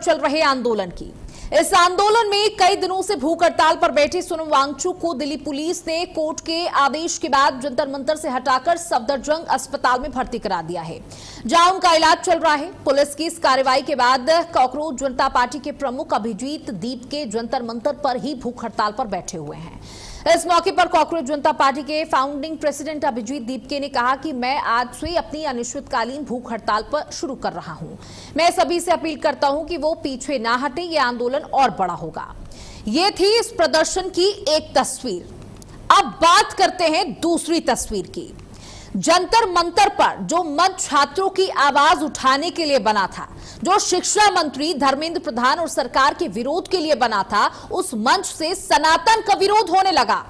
चल रहे आंदोलन की। इस आंदोलन में कई दिनों से भूख हड़ताल पर बैठे सोनम वांगचुक को दिल्ली पुलिस ने कोर्ट के आदेश के बाद जंतर मंतर से हटाकर सफदरजंग अस्पताल में भर्ती करा दिया है, जहां उनका इलाज चल रहा है। पुलिस की इस कार्रवाई के बाद कॉकरोच जनता पार्टी के प्रमुख अभिजीत दीप के जंतर मंतर पर ही भूख हड़ताल पर बैठे हुए हैं। इस मौके पर कॉकरोच जनता पार्टी के फाउंडिंग प्रेसिडेंट अभिजीत दीपके ने कहा कि मैं आज से अपनी अनिश्चितकालीन भूख हड़ताल पर शुरू कर रहा हूं। मैं सभी से अपील करता हूं कि वो पीछे ना हटे, ये आंदोलन और बड़ा होगा। ये थी इस प्रदर्शन की एक तस्वीर। अब बात करते हैं दूसरी तस्वीर की। जंतर मंतर पर जो मंच छात्रों की आवाज उठाने के लिए बना था, जो शिक्षा मंत्री धर्मेंद्र प्रधान और सरकार के विरोध के लिए बना था, उस मंच से सनातन का विरोध होने लगा।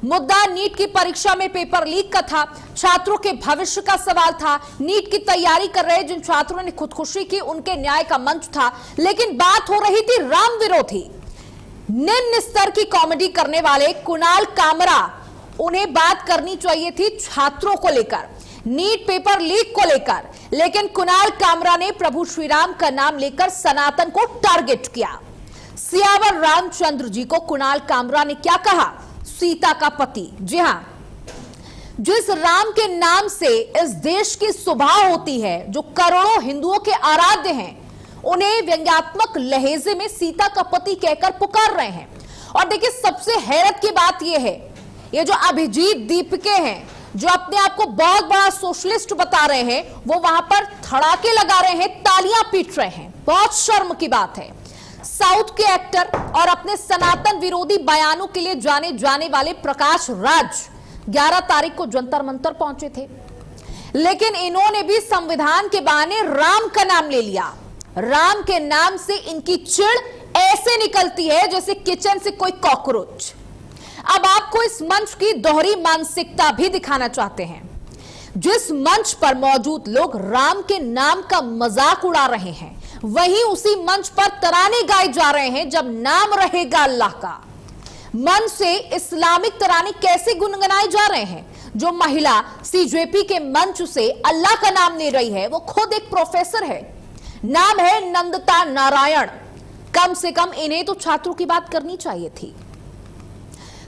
मुद्दा नीट की परीक्षा में पेपर लीक का था, छात्रों के भविष्य का सवाल था। नीट की तैयारी कर रहे जिन छात्रों ने खुदकुशी की, उनके न्याय का मंच था। लेकिन बात हो रही थी राम विरोधी, निम्न स्तर की कॉमेडी करने वाले कुणाल कामरा। उन्हें बात करनी चाहिए थी छात्रों को लेकर, नीट पेपर लीक को लेकर, लेकिन कुणाल कामरा ने प्रभु श्री राम का नाम लेकर सनातन को टारगेट किया। सियावर रामचंद्र जी को कुणाल कामरा ने क्या कहा? सीता का पति। जी हां, जिस राम के नाम से इस देश की सुबह होती है, जो करोड़ों हिंदुओं के आराध्य हैं, उन्हें व्यंग्यात्मक लहजे में सीता का पति कहकर पुकार रहे हैं। और देखिए, सबसे हैरत की बात यह है, ये जो अभिजीत दीपके हैं, जो अपने आप को बहुत बड़ा सोशलिस्ट बता रहे हैं, वो वहां पर धड़ाके लगा रहे हैं, तालियां पीट रहे हैं। बहुत शर्म की बात है। साउथ के एक्टर और अपने सनातन विरोधी बयानों के लिए जाने जाने वाले प्रकाश राज 11 तारीख को जंतर मंतर पहुंचे थे, लेकिन इन्होंने भी संविधान के बहाने राम का नाम ले लिया। राम के नाम से इनकी चिढ़ ऐसे निकलती है जैसे किचन से कोई कॉकरोच। अब आपको इस मंच की दोहरी मानसिकता भी दिखाना चाहते हैं। जिस मंच पर मौजूद लोग राम के नाम का मजाक उड़ा रहे हैं, वहीं उसी मंच पर तराने गाए जा रहे हैं जब नाम रहेगा अल्लाह का। मंच से इस्लामिक तराने कैसे गुनगुनाए जा रहे हैं? जो महिला सीजेपी के मंच से अल्लाह का नाम ले रही है, वो खुद एक प्रोफेसर है, नाम है नंदता नारायण। कम से कम इन्हें तो छात्रों की बात करनी चाहिए थी।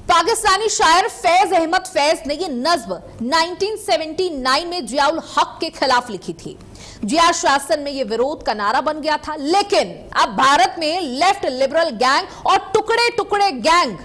पाकिस्तानी शायर फैज अहमद फैज ने यह नज्म 1979 में जियाउल हक के खिलाफ लिखी थी। जिया शासन में यह विरोध का नारा बन गया था, लेकिन अब भारत में लेफ्ट लिबरल गैंग और टुकड़े टुकड़े गैंग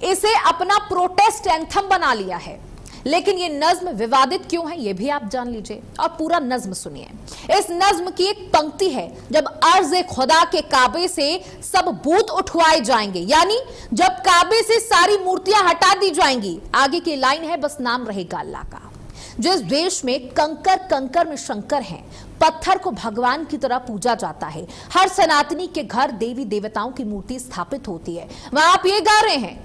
इसे अपना प्रोटेस्ट एंथम बना लिया है। लेकिन यह नज्म विवादित क्यों है, यह भी आप जान लीजिए और पूरा नज्म सुनिए। इस नज्म की एक पंक्ति है, जब अर्ज़ खुदा के काबे से सब बूत उठवाए जाएंगे, यानी जब काबे से सारी मूर्तियां हटा दी जाएंगी। आगे की लाइन है, बस नाम रहेगा अल्लाह का। जिस देश में कंकर कंकर में शंकर हैं, पत्थर को भगवान की तरह पूजा जाता है, हर सनातनी के घर देवी देवताओं की मूर्ति स्थापित होती है, वहां आप ये गा रहे हैं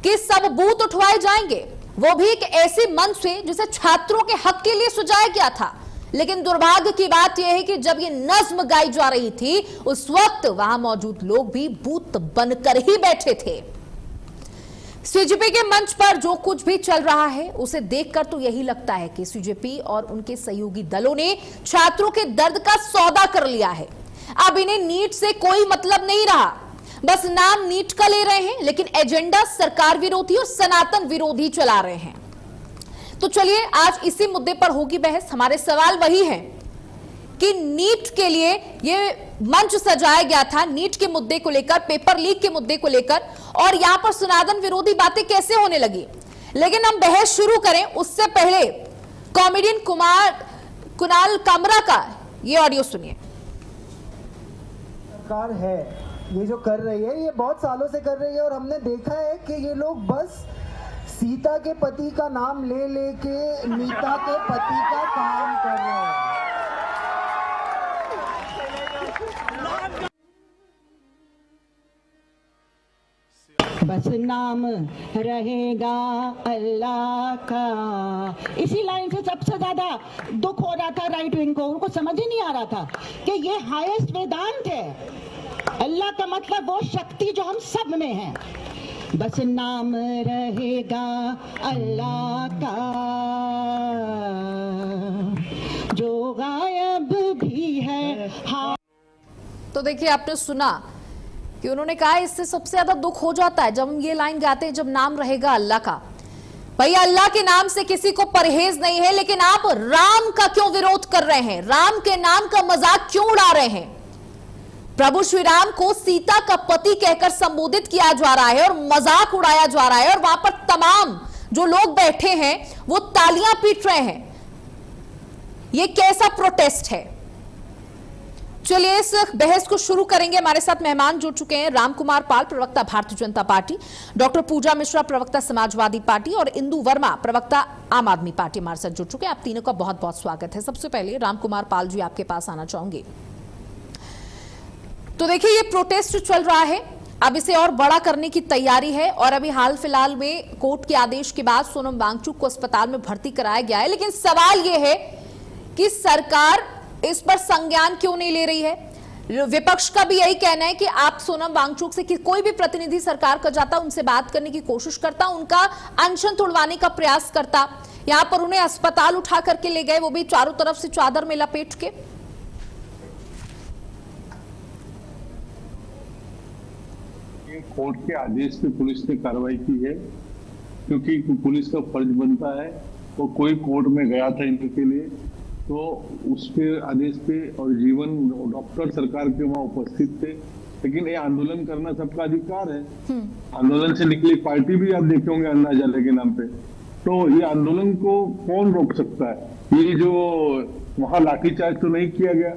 कि सब बूत उठवाए जाएंगे, वो भी एक ऐसे मंच से जिसे छात्रों के हक के लिए सजाया गया था। लेकिन दुर्भाग्य की बात यह है कि जब ये नज्म गाई जा रही थी, उस वक्त वहां मौजूद लोग भी बूत बनकर ही बैठे थे। सीजेपी के मंच पर जो कुछ भी चल रहा है, उसे देखकर तो यही लगता है कि सीजेपी और उनके सहयोगी दलों ने छात्रों के दर्द का सौदा कर लिया है। अब इन्हें नीट से कोई मतलब नहीं रहा, बस नाम नीट का ले रहे हैं, लेकिन एजेंडा सरकार विरोधी और सनातन विरोधी चला रहे हैं। तो चलिए, आज इसी मुद्दे पर होगी बहस। हमारे सवाल वही है कि नीट के लिए ये मंच सजाया गया था, नीट के मुद्दे को लेकर, पेपर लीक के मुद्दे को लेकर, और यहां पर सनातन विरोधी बातें कैसे होने लगी। लेकिन हम बहस शुरू करें उससे पहले कॉमेडियन कुणाल कामरा का ये ऑडियो सुनिए। सरकार है ये जो कर रही है, ये बहुत सालों से कर रही है, और हमने देखा है कि ये लोग बस सीता के पति का नाम ले लेके मीता के पति का काम कर रहे हैं। बस नाम रहेगा अल्लाह का। इसी लाइन से सबसे ज्यादा दुख हो रहा था राइट विंग को, उनको समझ ही नहीं आ रहा था कि ये हाईएस्ट वेदांत है। अल्लाह का मतलब वो शक्ति जो हम सब में है। बस नाम रहेगा अल्लाह का, जो गायब भी है। तो देखिए, आपने सुना कि उन्होंने कहा इससे सबसे ज्यादा दुख हो जाता है जब हम ये लाइन गाते हैं, जब नाम रहेगा अल्लाह का। भैया, अल्लाह के नाम से किसी को परहेज नहीं है, लेकिन आप राम का क्यों विरोध कर रहे हैं? राम के नाम का मजाक क्यों उड़ा रहे हैं? प्रभु श्री राम को सीता का पति कहकर संबोधित किया जा रहा है और मजाक उड़ाया जा रहा है, और वहां पर तमाम जो लोग बैठे हैं वो तालियां पीट रहे हैं। ये कैसा प्रोटेस्ट है? चलिए इस बहस को शुरू करेंगे। हमारे साथ मेहमान जुड़ चुके हैं, रामकुमार पाल, प्रवक्ता भारतीय जनता पार्टी, डॉक्टर पूजा मिश्रा, प्रवक्ता समाजवादी पार्टी, और इंदु वर्मा, प्रवक्ता आम आदमी पार्टी हमारे साथ जुड़ चुके हैं। आप तीनों का बहुत बहुत स्वागत है। सबसे पहले रामकुमार पाल जी, आपके पास आना चाहूंगी। तो देखिए, ये प्रोटेस्ट चल रहा है, अब इसे और बड़ा करने की तैयारी है, और अभी हाल फिलहाल में कोर्ट के आदेश के बाद सोनम वांगचुक को अस्पताल में भर्ती कराया गया है। लेकिन सवाल यह है कि सरकार इस पर संज्ञान क्यों नहीं ले रही है? विपक्ष का भी यही कहना है कि आप सोनम वांगचुक से, कि कोई भी प्रतिनिधि सरकार का जाता, उनसे बात करने की कोशिश करता, उनका अनशन तुड़वाने का प्रयास करता। यहां पर उन्हें अस्पताल उठा करके ले गए, वो भी चारों तरफ से चादर में लपेट के। कोर्ट के आदेश पे पुलिस ने कार्रवाई की है, क्योंकि पुलिस का फर्ज बनता है। वो कोई कोर्ट में गया था इनके लिए, तो उसके आदेश पे, और जीवन डॉक्टर सरकार के वहां उपस्थित थे। लेकिन ये आंदोलन करना सबका अधिकार है। आंदोलन से निकली पार्टी भी आप देखे होंगे अन्ना हजारे के नाम पे। तो ये आंदोलन को कौन रोक सकता है? ये जो वहां लाठीचार्ज तो नहीं किया गया,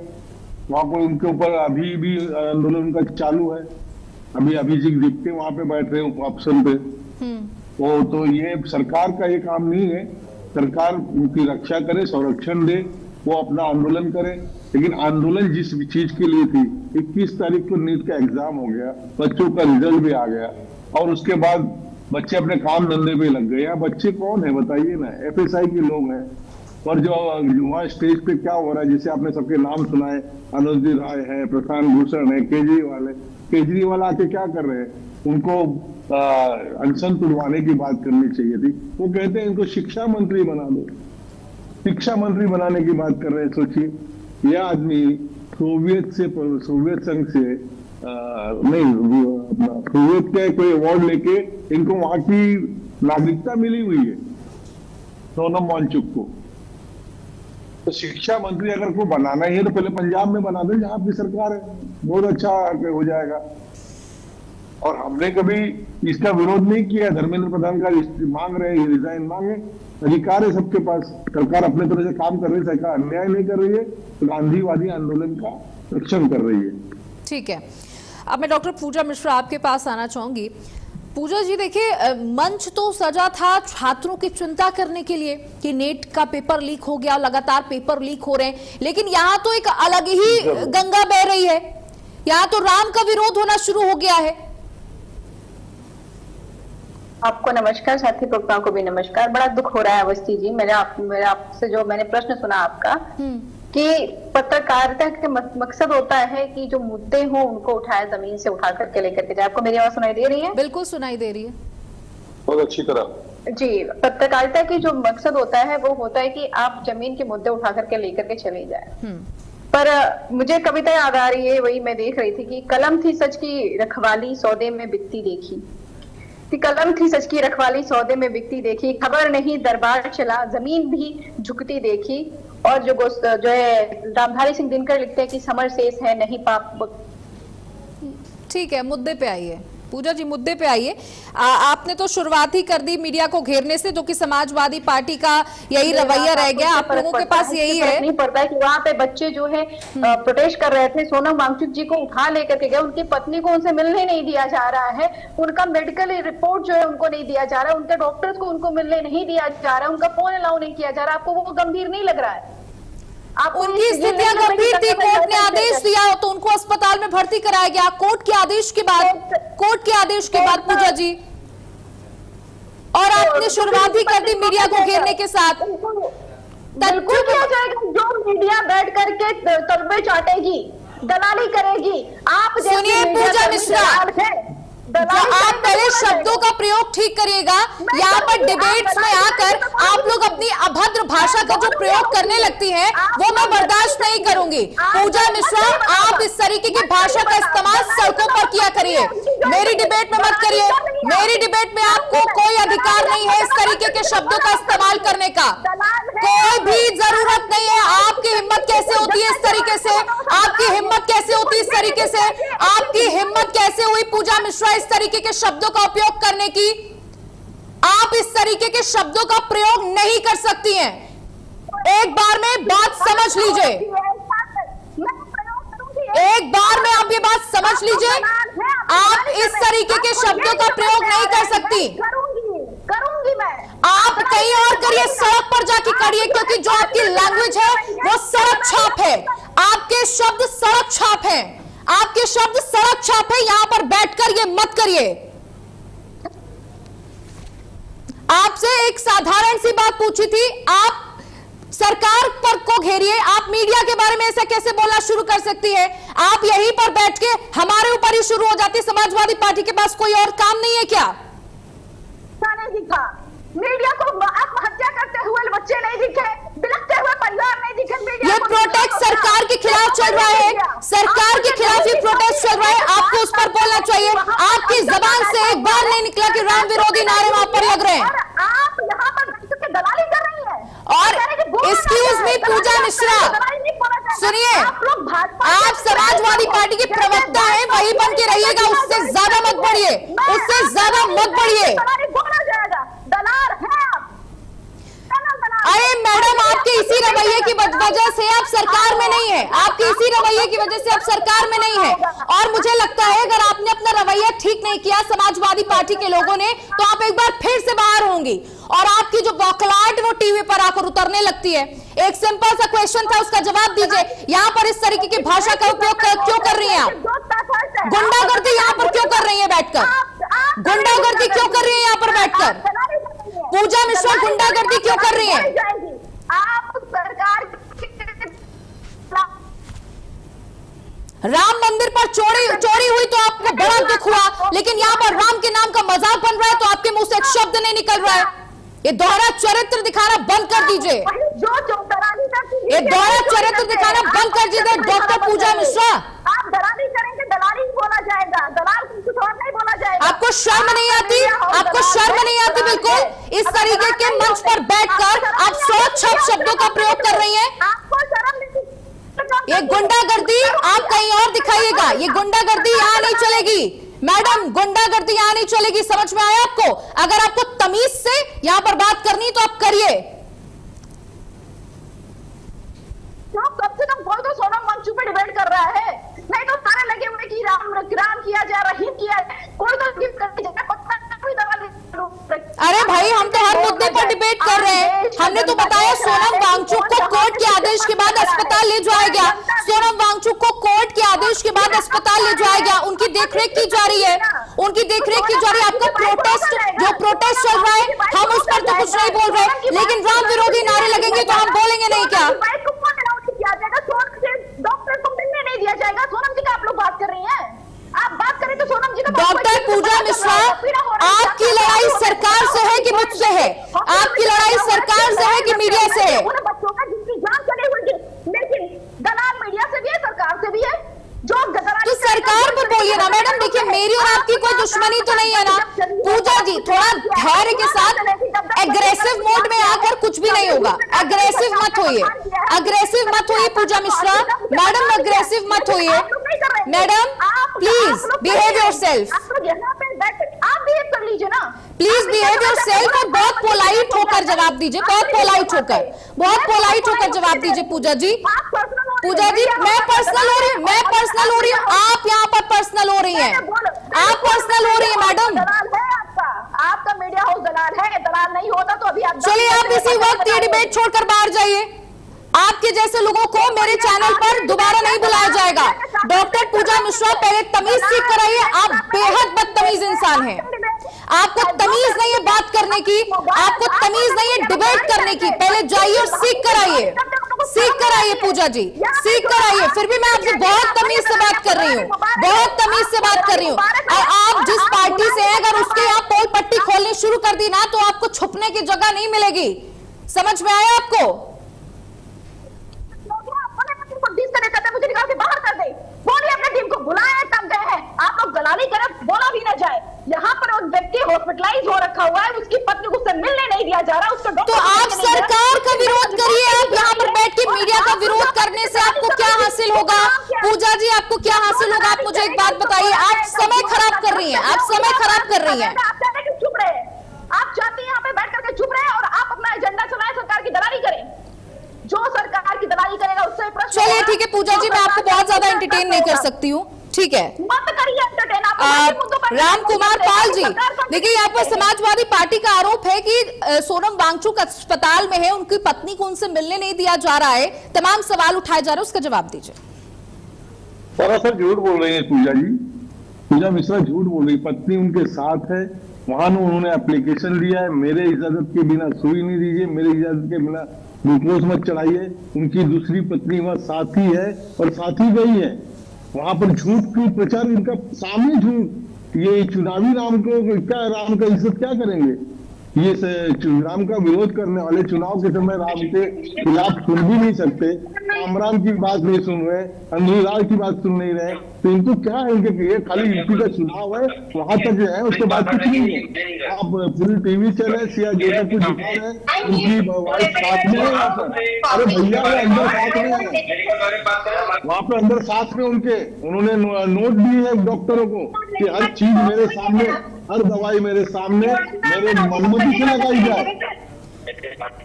वहां कोई उनके ऊपर अभी भी आंदोलन का चालू है। अभी अभिजीत दीप्ते वहां पे बैठ रहे हैं ऑप्शन पे। वो तो ये सरकार का ये काम नहीं है। सरकार उनकी रक्षा करे, संरक्षण दे, वो अपना आंदोलन करे। लेकिन आंदोलन जिस चीज के लिए थी, 21 तारीख को नीट का एग्जाम हो गया, बच्चों का रिजल्ट भी आ गया, और उसके बाद बच्चे अपने काम धंधे पे लग गए। या बच्चे कौन है बताइए ना? FSI के लोग हैं। और जो वहाँ स्टेज पे क्या हो रहा है, जिसे आपने सबके नाम सुना है, अनुज राय है, प्रशांत भूषण है, केजरीवाल आके क्या कर रहे हैं? उनको अनशन तुड़वाने की बात करनी चाहिए थी। वो कहते हैं इनको शिक्षा मंत्री बना दो, शिक्षा मंत्री बनाने की बात कर रहे हैं। सोचिए, यह आदमी सोवियत संघ से सोवियत का कोई अवार्ड लेके इनको वहां की नागरिकता मिली हुई है, सोनम वांगचुक को। तो शिक्षा मंत्री अगर को बनाना ही है तो पहले पंजाब में बना दे, जहां आपकी सरकार है, बहुत अच्छा हो जाएगा। और हमने कभी इसका विरोध नहीं किया। धर्मेंद्र प्रधान का मांग रहे हैं, रिजाइन मांगे, अधिकार है सबके पास। सरकार अपने तरह से काम कर रही है, सरकार अन्याय नहीं कर रही है, तो गांधीवादी आंदोलन का रक्षण कर रही है। ठीक है, अब मैं डॉक्टर पूजा मिश्रा आपके पास आना चाहूंगी। पूजा जी, देखिए, मंच तो सजा था छात्रों की चिंता करने के लिए कि नेट का पेपर लीक हो गया, लगातार पेपर लीक हो रहे हैं, लेकिन यहाँ तो एक अलग ही गंगा बह रही है। यहाँ तो राम का विरोध होना शुरू हो गया है। आपको नमस्कार, साथी प्रवक्ताओं को भी नमस्कार। बड़ा दुख हो रहा है अवस्थी जी। मेरे आपसे जो मैंने प्रश्न सुना आपका, कि पत्रकारिता के मकसद होता है कि जो मुद्दे हो उनको उठाए, जमीन से उठा करके लेकर के जाए। आपको मेरी आवाज सुनाई दे रही है? बिल्कुल सुनाई दे रही है, बहुत अच्छी तरह जी। पत्रकारिता की जो मकसद होता है वो होता है कि आप जमीन के मुद्दे उठा करके लेकर के चले जाए। पर मुझे कविता याद आ रही है, वही मैं देख रही थी कि कलम थी सच की रखवाली, सौदे में बिकती देखी। कलम थी सच की रखवाली, सौदे में बिकती देखी, खबर नहीं दरबार चला, जमीन भी झुकती देखी। और जो है रामधारी सिंह दिनकर लिखते हैं कि समर शेष है नहीं पाप। ठीक है, मुद्दे पे आइए पूजा जी, मुद्दे पे आइए। आपने तो शुरुआत ही कर दी मीडिया को घेरने से, जो कि समाजवादी पार्टी का यही रवैया रह गया। आप लोगों के पास यही है, नहीं पड़ता है कि वहाँ पे बच्चे जो है प्रोटेस्ट कर रहे थे, सोनम वांगचुक जी को उठा लेकर के गए, उनकी पत्नी को उनसे मिलने नहीं दिया जा रहा है, उनका मेडिकल रिपोर्ट जो है उनको नहीं दिया जा रहा है, उनके डॉक्टर्स को उनको मिलने नहीं दिया जा रहा है, उनका फोन अलाउ नहीं किया जा रहा। आपको वो गंभीर नहीं लग रहा है? उनकी स्थितियां गंभीर थी, कोर्ट ने आदेश दिया तो उनको अस्पताल में भर्ती कराया गया। कोर्ट के आदेश के बाद पूजा जी, और आपने शुरुआत ही कर दी मीडिया को घेरने के साथ। बिल्कुल किया जाएगा। जो मीडिया बैठ करके तलबे चाटेगी, दलाली करेगी, आप सुनिए पूजा मिश्रा, जो आप पहले शब्दों का प्रयोग ठीक करिएगा। यहाँ पर डिबेट्स में आकर आप लोग अपनी अभद्र भाषा का जो प्रयोग करने लगती हैं वो मैं बर्दाश्त नहीं करूंगी। पूजा मिश्रा, आप इस तरीके की भाषा का इस्तेमाल सड़कों पर किया करिए, मेरी डिबेट में मत करिए। मेरी डिबेट में आपको कोई अधिकार नहीं है इस तरीके के शब्दों का इस्तेमाल करने का, कोई भी जरूरत नहीं है। आपकी हिम्मत कैसे होती है इस तरीके से, आपकी हिम्मत कैसे होती है इस तरीके से, आपकी हिम्मत कैसे हुई पूजा मिश्रा इस तरीके के शब्दों का उपयोग करने की? आप इस तरीके के शब्दों का प्रयोग नहीं कर सकती हैं। एक बार में बात समझ लीजिए, एक बार में आप ये बात समझ लीजिए, आप इस तरीके के शब्दों का प्रयोग नहीं कर सकती। करूंगी मैं। आप कहीं और करिए, सड़क पर जाके करिए, क्योंकि जो आपकी लैंग्वेज है वो सड़क छाप है। आपके शब्द सड़क छाप हैं, आपके शब्द सड़क छाप है। यहां पर बैठकर ये मत करिए। आपसे एक साधारण सी बात पूछी थी, आप सरकार पर को घेरिए, आप मीडिया के बारे में ऐसा कैसे बोलना शुरू कर सकती है? आप यहीं पर बैठ के हमारे ऊपर ही शुरू हो जाती। समाजवादी पार्टी के पास कोई और काम नहीं है क्या? नहीं दिखा, मीडिया को आत्महत्या करते हुए बच्चे नहीं दिखे, बिलखते हुए परिवार नहीं दिखे। ये प्रोटेस्ट सरकार के खिलाफ चल रहा है, सरकार के खिलाफ ये प्रोटेस्ट चल रहा है, आपको उस पर बोलना चाहिए। आपकी जबान से एक बार नहीं निकला कि राम विरोधी नारे वहां पर लग रहे हैं। आप यहाँ पर दलाली कर रही है। और एक्सक्यूज मी पूजा मिश्रा, सुनिए, आप समाजवादी पार्टी के प्रवक्ता हैं, वही बन के रहिएगा, उससे ज्यादा मत बढ़िए, उससे ज्यादा मत बढ़िए। अरे मैडम, आपके इसी रवैये की वजह से आप सरकार में नहीं है, आपके इसी रवैये की वजह से आप सरकार में नहीं है। और मुझे लगता है अगर आपने अपना रवैया ठीक नहीं किया समाजवादी पार्टी के लोगों ने, तो आप एक बार फिर से बाहर होंगी और आपकी जो बौखलाहट वो टीवी पर आकर उतरने लगती है। एक सिंपल सा क्वेश्चन था, उसका जवाब दीजिए। यहाँ पर इस तरीके की भाषा का उपयोग क्यों कर रही हैं आप? गुंडागर्दी यहाँ पर क्यों कर रही है बैठकर? गुंडागर्दी क्यों कर रही है यहाँ पर बैठकर? पूजा मिश्रा गुंडागर्दी क्यों कर रही है? आप सरकार राम मंदिर पर चोरी हुई तो आपको बड़ा दुख हुआ, लेकिन यहाँ पर राम के नाम का मजाक बन रहा है तो आपके मुंह से एक शब्द नहीं निकल रहा है। ये दोहरा चरित्र दिखाना बंद कर दीजिए, ये दोहरा चरित्र दिखाना बंद कर दीजिए डॉक्टर पूजा मिश्रा। आप दलाली करेंगे, दलाली बोला जाएगा, दलाल कुछ और नहीं बोला जाएगा। आपको शर्म नहीं आती? आपको शर्म नहीं आती? बिल्कुल इस तरीके के मंच पर बैठकर आप सड़क छाप शब्दों का प्रयोग कर रही हैं। आपको शर्म नहीं? ये गुंडागर्दी आप कहीं और दिखाइएगा, ये गुंडागर्दी यहाँ नहीं चलेगी मैडम, गुंडागर्दी यहाँ नहीं चलेगी। समझ में आया आपको? अगर आपको तमीज से यहाँ पर बात करनी तो आप करिए। कम से कम कोई तो सोनम मंच पे डिबेट कर रहा है, नहीं तो सारे लगे हुए कि राम किया जाए, रहीम किया जाए, कोई तो गिफ्ट करके जाए। अरे भाई, हम तो हर मुद्दे पर डिबेट कर रहे हैं। हमने तो बताया सोनम वांगचुक को कोर्ट के आदेश के बाद अस्पताल ले जाया गया, सोनम वांगचुक को कोर्ट के आदेश के बाद अस्पताल ले जाया गया, उनकी देखरेख की जा रही है, उनकी देखरेख की जा रही है। आपका जो प्रोटेस्ट चल रहा है, हम उस पर तो कुछ नहीं बोल रहे, लेकिन राम विरोधी नारे लगेंगे तो हम बोलेंगे नहीं क्या? डॉक्टर को मिलने नहीं दिया जाएगा। सोनम जी का आप लोग बात कर रही हैं, आप बात करें तो सोनम जी का। डॉक्टर पूजा मिश्रा, आपकी लड़ाई सरकार से है कि मुझसे है? आपकी लड़ाई सरकार से है कि मीडिया से है? बच्चों का जिसकी जान चली हुई, लेकिन दलाल मीडिया से भी है, सरकार से भी है। जो तो सरकार पर बोलिए ना मैडम। देखिए, मेरी और आपकी कोई दुश्मनी तो नहीं है ना। पूजा जी, थोड़ा धैर्य के साथ, एग्रेसिव मोड में आकर कुछ भी नहीं होगा। एग्रेसिव मत होइए, अग्रेसिव मत होइए पूजा मिश्रा मैडम, अग्रेसिव मत होइए मैडम, प्लीज बिहेव योरसेल्फ। आप बिहेव कर लीजिए ना, प्लीज बिहेव योरसेल्फ और बहुत पोलाइट होकर जवाब दीजिए, बहुत पोलाइट होकर जवाब दीजिए पूजा जी। पूजा जी, मैं पर्सनल हो रही हूँ, मैं पर्सनल हो रही हूँ, आप यहाँ पर पर्सनल हो रही हैं, आप पर्सनल हो रही हैं मैडम। आपका मीडिया हाउस दलाल है, दलाल नहीं होता तो अभी आप चलिए, आप इसी वक्त ये डिबेट छोड़कर बाहर जाइए। आपके जैसे लोगों को मेरे चैनल पर दोबारा नहीं बुलाया जाएगा। डॉक्टर पूजा मिश्रा, पहले तमीज सीख कर आइए, आप बेहद बदतमीज इंसान हैं। आपको तमीज नहीं है बात करने की, आपको तमीज नहीं है डिबेट करने की। पहले जाइए और सीख कर आइए। सीख कर आइए पूजा जी, सीख कर आइए। फिर भी मैं आपसे बहुत तमीज से बात कर रही हूँ, बहुत तमीज से बात कर रही हूँ। और आप जिस पार्टी से हैं, अगर उसके आप पोल पट्टी खोलनी शुरू कर दी ना, तो आपको छुपने की जगह नहीं मिलेगी। समझ में आया आपको? मुझे निकाल के बाहर कर दे। बोलिए अपने टीम को, बुलाए कब गए हैं आप लोग? दलाली करें, बोला भी ना जाए। यहाँ पर वो व्यक्ति हॉस्पिटलाइज हो रखा हुआ है, उसकी पत्नी को उससे मिलने नहीं दिया जा रहा, उसका तो आप सरकार का विरोध करिए। आप यहाँ पर बैठ के मीडिया का विरोध करने से आपको क्या हासिल होगा? पूजा जी, आपको क्या हासिल होगा? आप मुझे एक बात बताइए। आप समय खराब कर रही हैं, आप समय खराब कर रही हैं। आप चाहते हैं चुप रहे, आप चाहते हैं यहाँ पे बैठ करके चुप रहे और आप अपना एजेंडा चलाएं, सरकार की दलाली करें। जो सरकार की दलाली करेगा उससे प्रश्न। चलिए ठीक है पूजा जी, मैं आपको बहुत ज्यादा एंटरटेन नहीं कर सकती हूँ, ठीक है? मत करिए एंटरटेन। आप राम कुमार पाल जी, देखिए यहाँ पर समाजवादी पार्टी का आरोप है कि सोनम वांगचुक अस्पताल में है, उनकी पत्नी को उनसे मिलने नहीं दिया जा रहा है, तमाम सवाल उठाए जा रहे हैं, उसका जवाब दीजिए। सरासर झूठ बोल रही है पूजा जी, पूजा मिश्रा झूठ बोल रही। पत्नी उनके साथ है, वहां उन्होंने एप्लीकेशन दिया है, मेरे इजाजत के बिना सुई नहीं दीजिए, मेरे इजाजत के बिना ग्लूकोज मत चढ़ाइए। उनकी दूसरी पत्नी वहां साथी है और साथी गई है। वहां पर झूठ की प्रचार, इनका सामने झूठ। ये चुनावी राम को क्या, राम का इज्जत क्या करेंगे? ये राम का विरोध करने वाले चुनाव के समय राम के खिलाफ सुन भी नहीं सकते, राम की बात नहीं सुन रहे, अंधुराज की बात सुन नहीं रहे, तो इनको क्या है? इनके ये खाली यूपी का चुनाव है, वहां तक है, उसके बाद कुछ नहीं है। आप पूरी टीवी चैनल या जो कुछ दिखा रहे हैं, उनकी वाइफ साथ में है वहां पर। अरे भैया वो अंदर साथ में है, वहां पर अंदर साथ में उनके, उन्होंने नोट दिए है डॉक्टरों को कि हर चीज मेरे सामने, हर दवाई मेरे सामने, मेरे मनमति से लगाई जाए।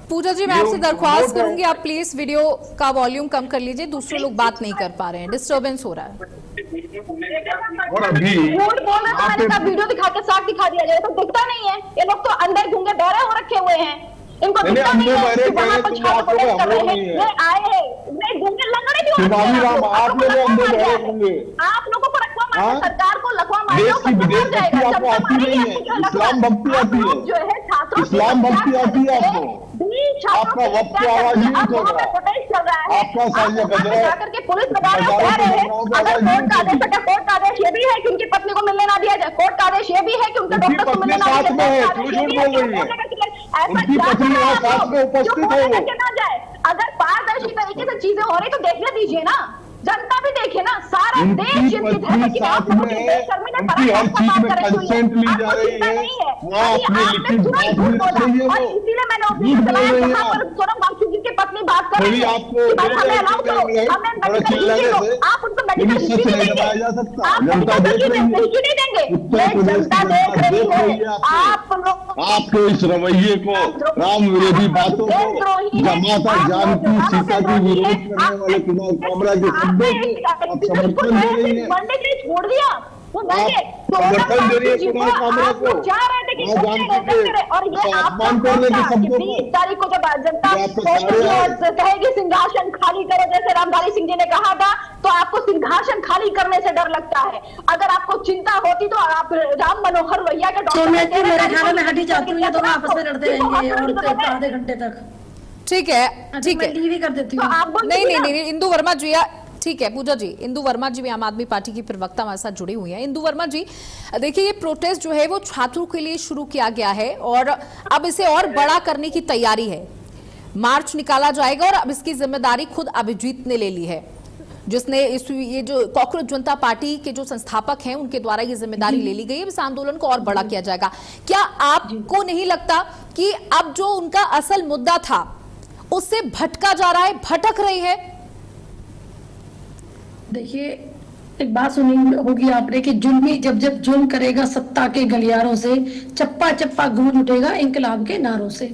पूजा जी, मैं आपसे दरख्वास्त करूंगी, आप प्लीज वीडियो का वॉल्यूम कम कर लीजिए, दूसरे लोग बात नहीं कर पा रहे हैं, डिस्टर्बेंस हो रहा है। और अभी झूठ बोल रहे, तो मैंने कहा वीडियो दिखा के साथ दिखा दिया जाए, तो दिखता नहीं है। ये लोग तो अंदर गूंगे बहरे हो रखे हुए हैं, इनको दिखता नहीं है कि वहां पर छात्र प्रोटेस्ट कर रहे हैं। ये आए हैं, नहीं गूंगे लंगड़े भी हो रखे हैं। आप लोगों को रखवा मारे, सरकार को लखवा मारे, देश की विदेश भक्ति आपको आती नहीं है, इस्लाम भक्ति आती है, जो है छात्रों, इस्लाम भक्ति आती है आपको। आपका वक्त की आवाज नहीं उठा रहा, आपका साझा गजरा जाकर के पुलिस दबाव कह रहे हैं। अगर कोर्ट का आदेश है, कोर्ट का आदेश ये भी है कि उनकी पत्नी को मिलने ना दिया जाए, कोर्ट का आदेश ये भी है कि उनके डॉक्टर को मिलने ना दिया जाए। उनकी पत्नी वहाँ साथ में उपस्थित है वो। अगर पारदर्शी तरीके से चीजें हो रही तो देखने दीजिए ना, जनता भी देखे ना, सारा देश चिंतित है कि आप लोगों के देशकर्मी ने उनकी हर चीज में कंसेंट ली जा रही है, वहाँ अपनी लिखित बात भी रख रही है वो। इसीलिए मैंने ऑफिस चलाया जहाँ पर सोनम वांगचुक जी की पत्नी बात कर रही है आपको कि भाई हमें अलाउ करो, हमें मेडिकल हिस्ट्री दो। आप उनको मेडिकल हिस्ट्री नहीं देंगे, आप मेडिकल हिस्ट्री नहीं देंगे, जनता देख रही है। आप लोग आपके इस रवैये को, राम विरोधी बातों को, जमाता जानकी सीता की विरोध करने वाले कुमार कामरा के शब्दों को आप समर्थन दे रही है। मंडे के लिए छोड़ दिया वो मंडे, समर्थन दे रही है कुमार कामरा को, जा रहे थे कि और ये आप करने के शब्दों को। 20 तारीख को जब जनता कहेगी सिंहासन खाली करो, जैसे रामधारी सिंह जी ने कहा था, तो आपको सिंहासन खाली करने से डर लगता है। अगर आपको चिंता होती तो आप राम मनोहर लोहिया के डॉक्टर मेरे ख्याल में हटी जाती हूँ, ये दोनों आपस में लड़ते रहेंगे और आधे घंटे तक। ठीक है, ठीक है, टीवी कर देती हूँ। नहीं, इंदु वर्मा जी, ठीक है पूजा जी, इंदु वर्मा जी भी आम आदमी पार्टी की प्रवक्ता हमारे साथ जुड़ी हुई हैं। इंदु वर्मा जी, देखिए ये प्रोटेस्ट जो है वो छात्रों के लिए शुरू किया गया है और अब इसे और बड़ा करने की तैयारी है। मार्च निकाला जाएगा और अब इसकी जिम्मेदारी खुद अभिजीत ने ले ली है, जिसने ये जो कॉकरोच जनता पार्टी के जो संस्थापक हैं उनके द्वारा ये जिम्मेदारी ले ली गई है। इस आंदोलन को और बड़ा किया जाएगा। क्या आपको नहीं लगता कि अब जो उनका असल मुद्दा था उससे भटका जा रहा है, भटक रही है? देखिए, एक बात सुनी होगी आपने कि जुल्मी जब जुल्म करेगा सत्ता के गलियारों से, चप्पा चप्पा गूंज उठेगा इंकलाब के नारों से।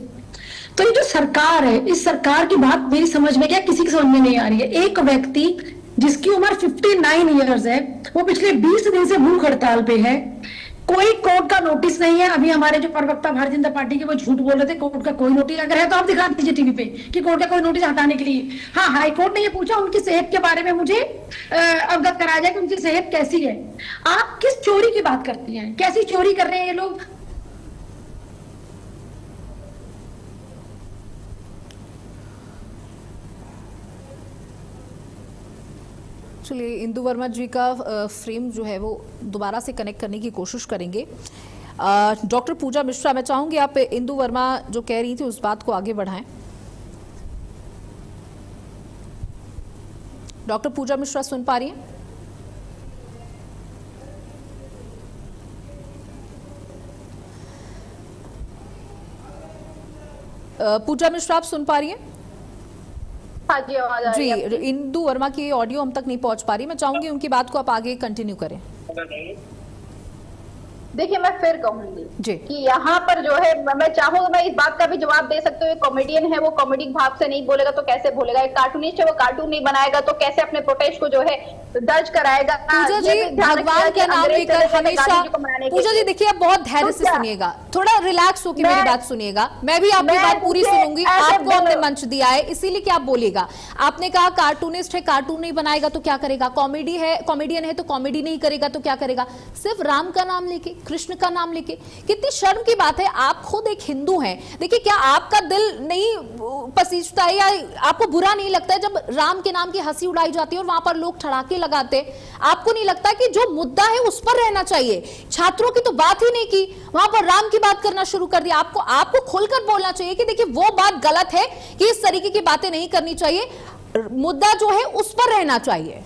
तो ये जो सरकार है, इस सरकार की बात मेरी समझ में क्या किसी की समझ में नहीं आ रही है। एक व्यक्ति जिसकी उम्र 59 ईयर्स है, वो पिछले 20 दिन से भूख हड़ताल पे है, कोई कोर्ट का नोटिस नहीं है। अभी हमारे जो प्रवक्ता भारतीय जनता पार्टी के वो झूठ बोल रहे थे, कोर्ट का कोई नोटिस अगर है तो आप दिखा दीजिए टीवी पे कि कोर्ट का कोई नोटिस हटाने के लिए। हाँ, हाई कोर्ट ने ये पूछा उनकी सेहत के बारे में मुझे अवगत कराया जाए कि उनकी सेहत कैसी है। आप किस चोरी की बात करती हैं? कैसी चोरी कर रहे हैं ये लोग? चलिए इंदु वर्मा जी का फ्रेम जो है वो दोबारा से कनेक्ट करने की कोशिश करेंगे। डॉक्टर पूजा मिश्रा, मैं चाहूंगी आप इंदु वर्मा जो कह रही थी उस बात को आगे बढ़ाएं। डॉक्टर पूजा मिश्रा सुन पा रही हैं? पूजा मिश्रा आप सुन पा रही हैं? हाँ जी, आवाज आ रही है जी, इंदु वर्मा की ऑडियो हम तक नहीं पहुंच पा रही। मैं चाहूंगी उनकी बात को आप आगे कंटिन्यू करें। देखिए, मैं फिर कहूंगी जी कि यहाँ पर जो है, मैं चाहूंगा मैं इस बात का भी जवाब दे सकती हूँ। कॉमेडियन है, वो कॉमेडी भाव से नहीं बोलेगा तो कैसे बोलेगा? एक कार्टूनिस्ट है, वो कार्टून नहीं बनाएगा तो कैसे अपने प्रोटेस्ट को जो है दर्ज कराएगा? पूजा जी, भगवान का नाम लेकर हमेशा, पूजा जी देखिए आप बहुत धैर्य से सुनिएगा, थोड़ा रिलैक्स होकर मेरी बात सुनिएगा। मैं भी आपकी बात पूरी सुनूंगी। आपको हमने मंच दिया है इसीलिए कि आप बोलिएगा। आपने कहा कार्टूनिस्ट है, कार्टून नहीं बनाएगा तो क्या करेगा? कॉमेडी है, कॉमेडियन है तो कॉमेडी नहीं करेगा तो क्या करेगा? सिर्फ राम का नाम लेके, कृष्ण का नाम लेके। कितनी शर्म की बात है। आप खुद एक हिंदू हैं। देखिए, क्या आपका दिल नहीं पसीजता है या आपको बुरा नहीं लगता है जब राम के नाम की हंसी उड़ाई जाती है और वहां पर लोग ठड़ाके लगाते? आपको नहीं लगता कि जो मुद्दा है उस पर रहना चाहिए? छात्रों की तो बात ही नहीं की, वहां पर राम की बात करना शुरू कर दिया। आपको खुलकर बोलना चाहिए कि देखिए वो बात गलत है कि इस तरीके की बातें नहीं करनी चाहिए, मुद्दा जो है उस पर रहना चाहिए।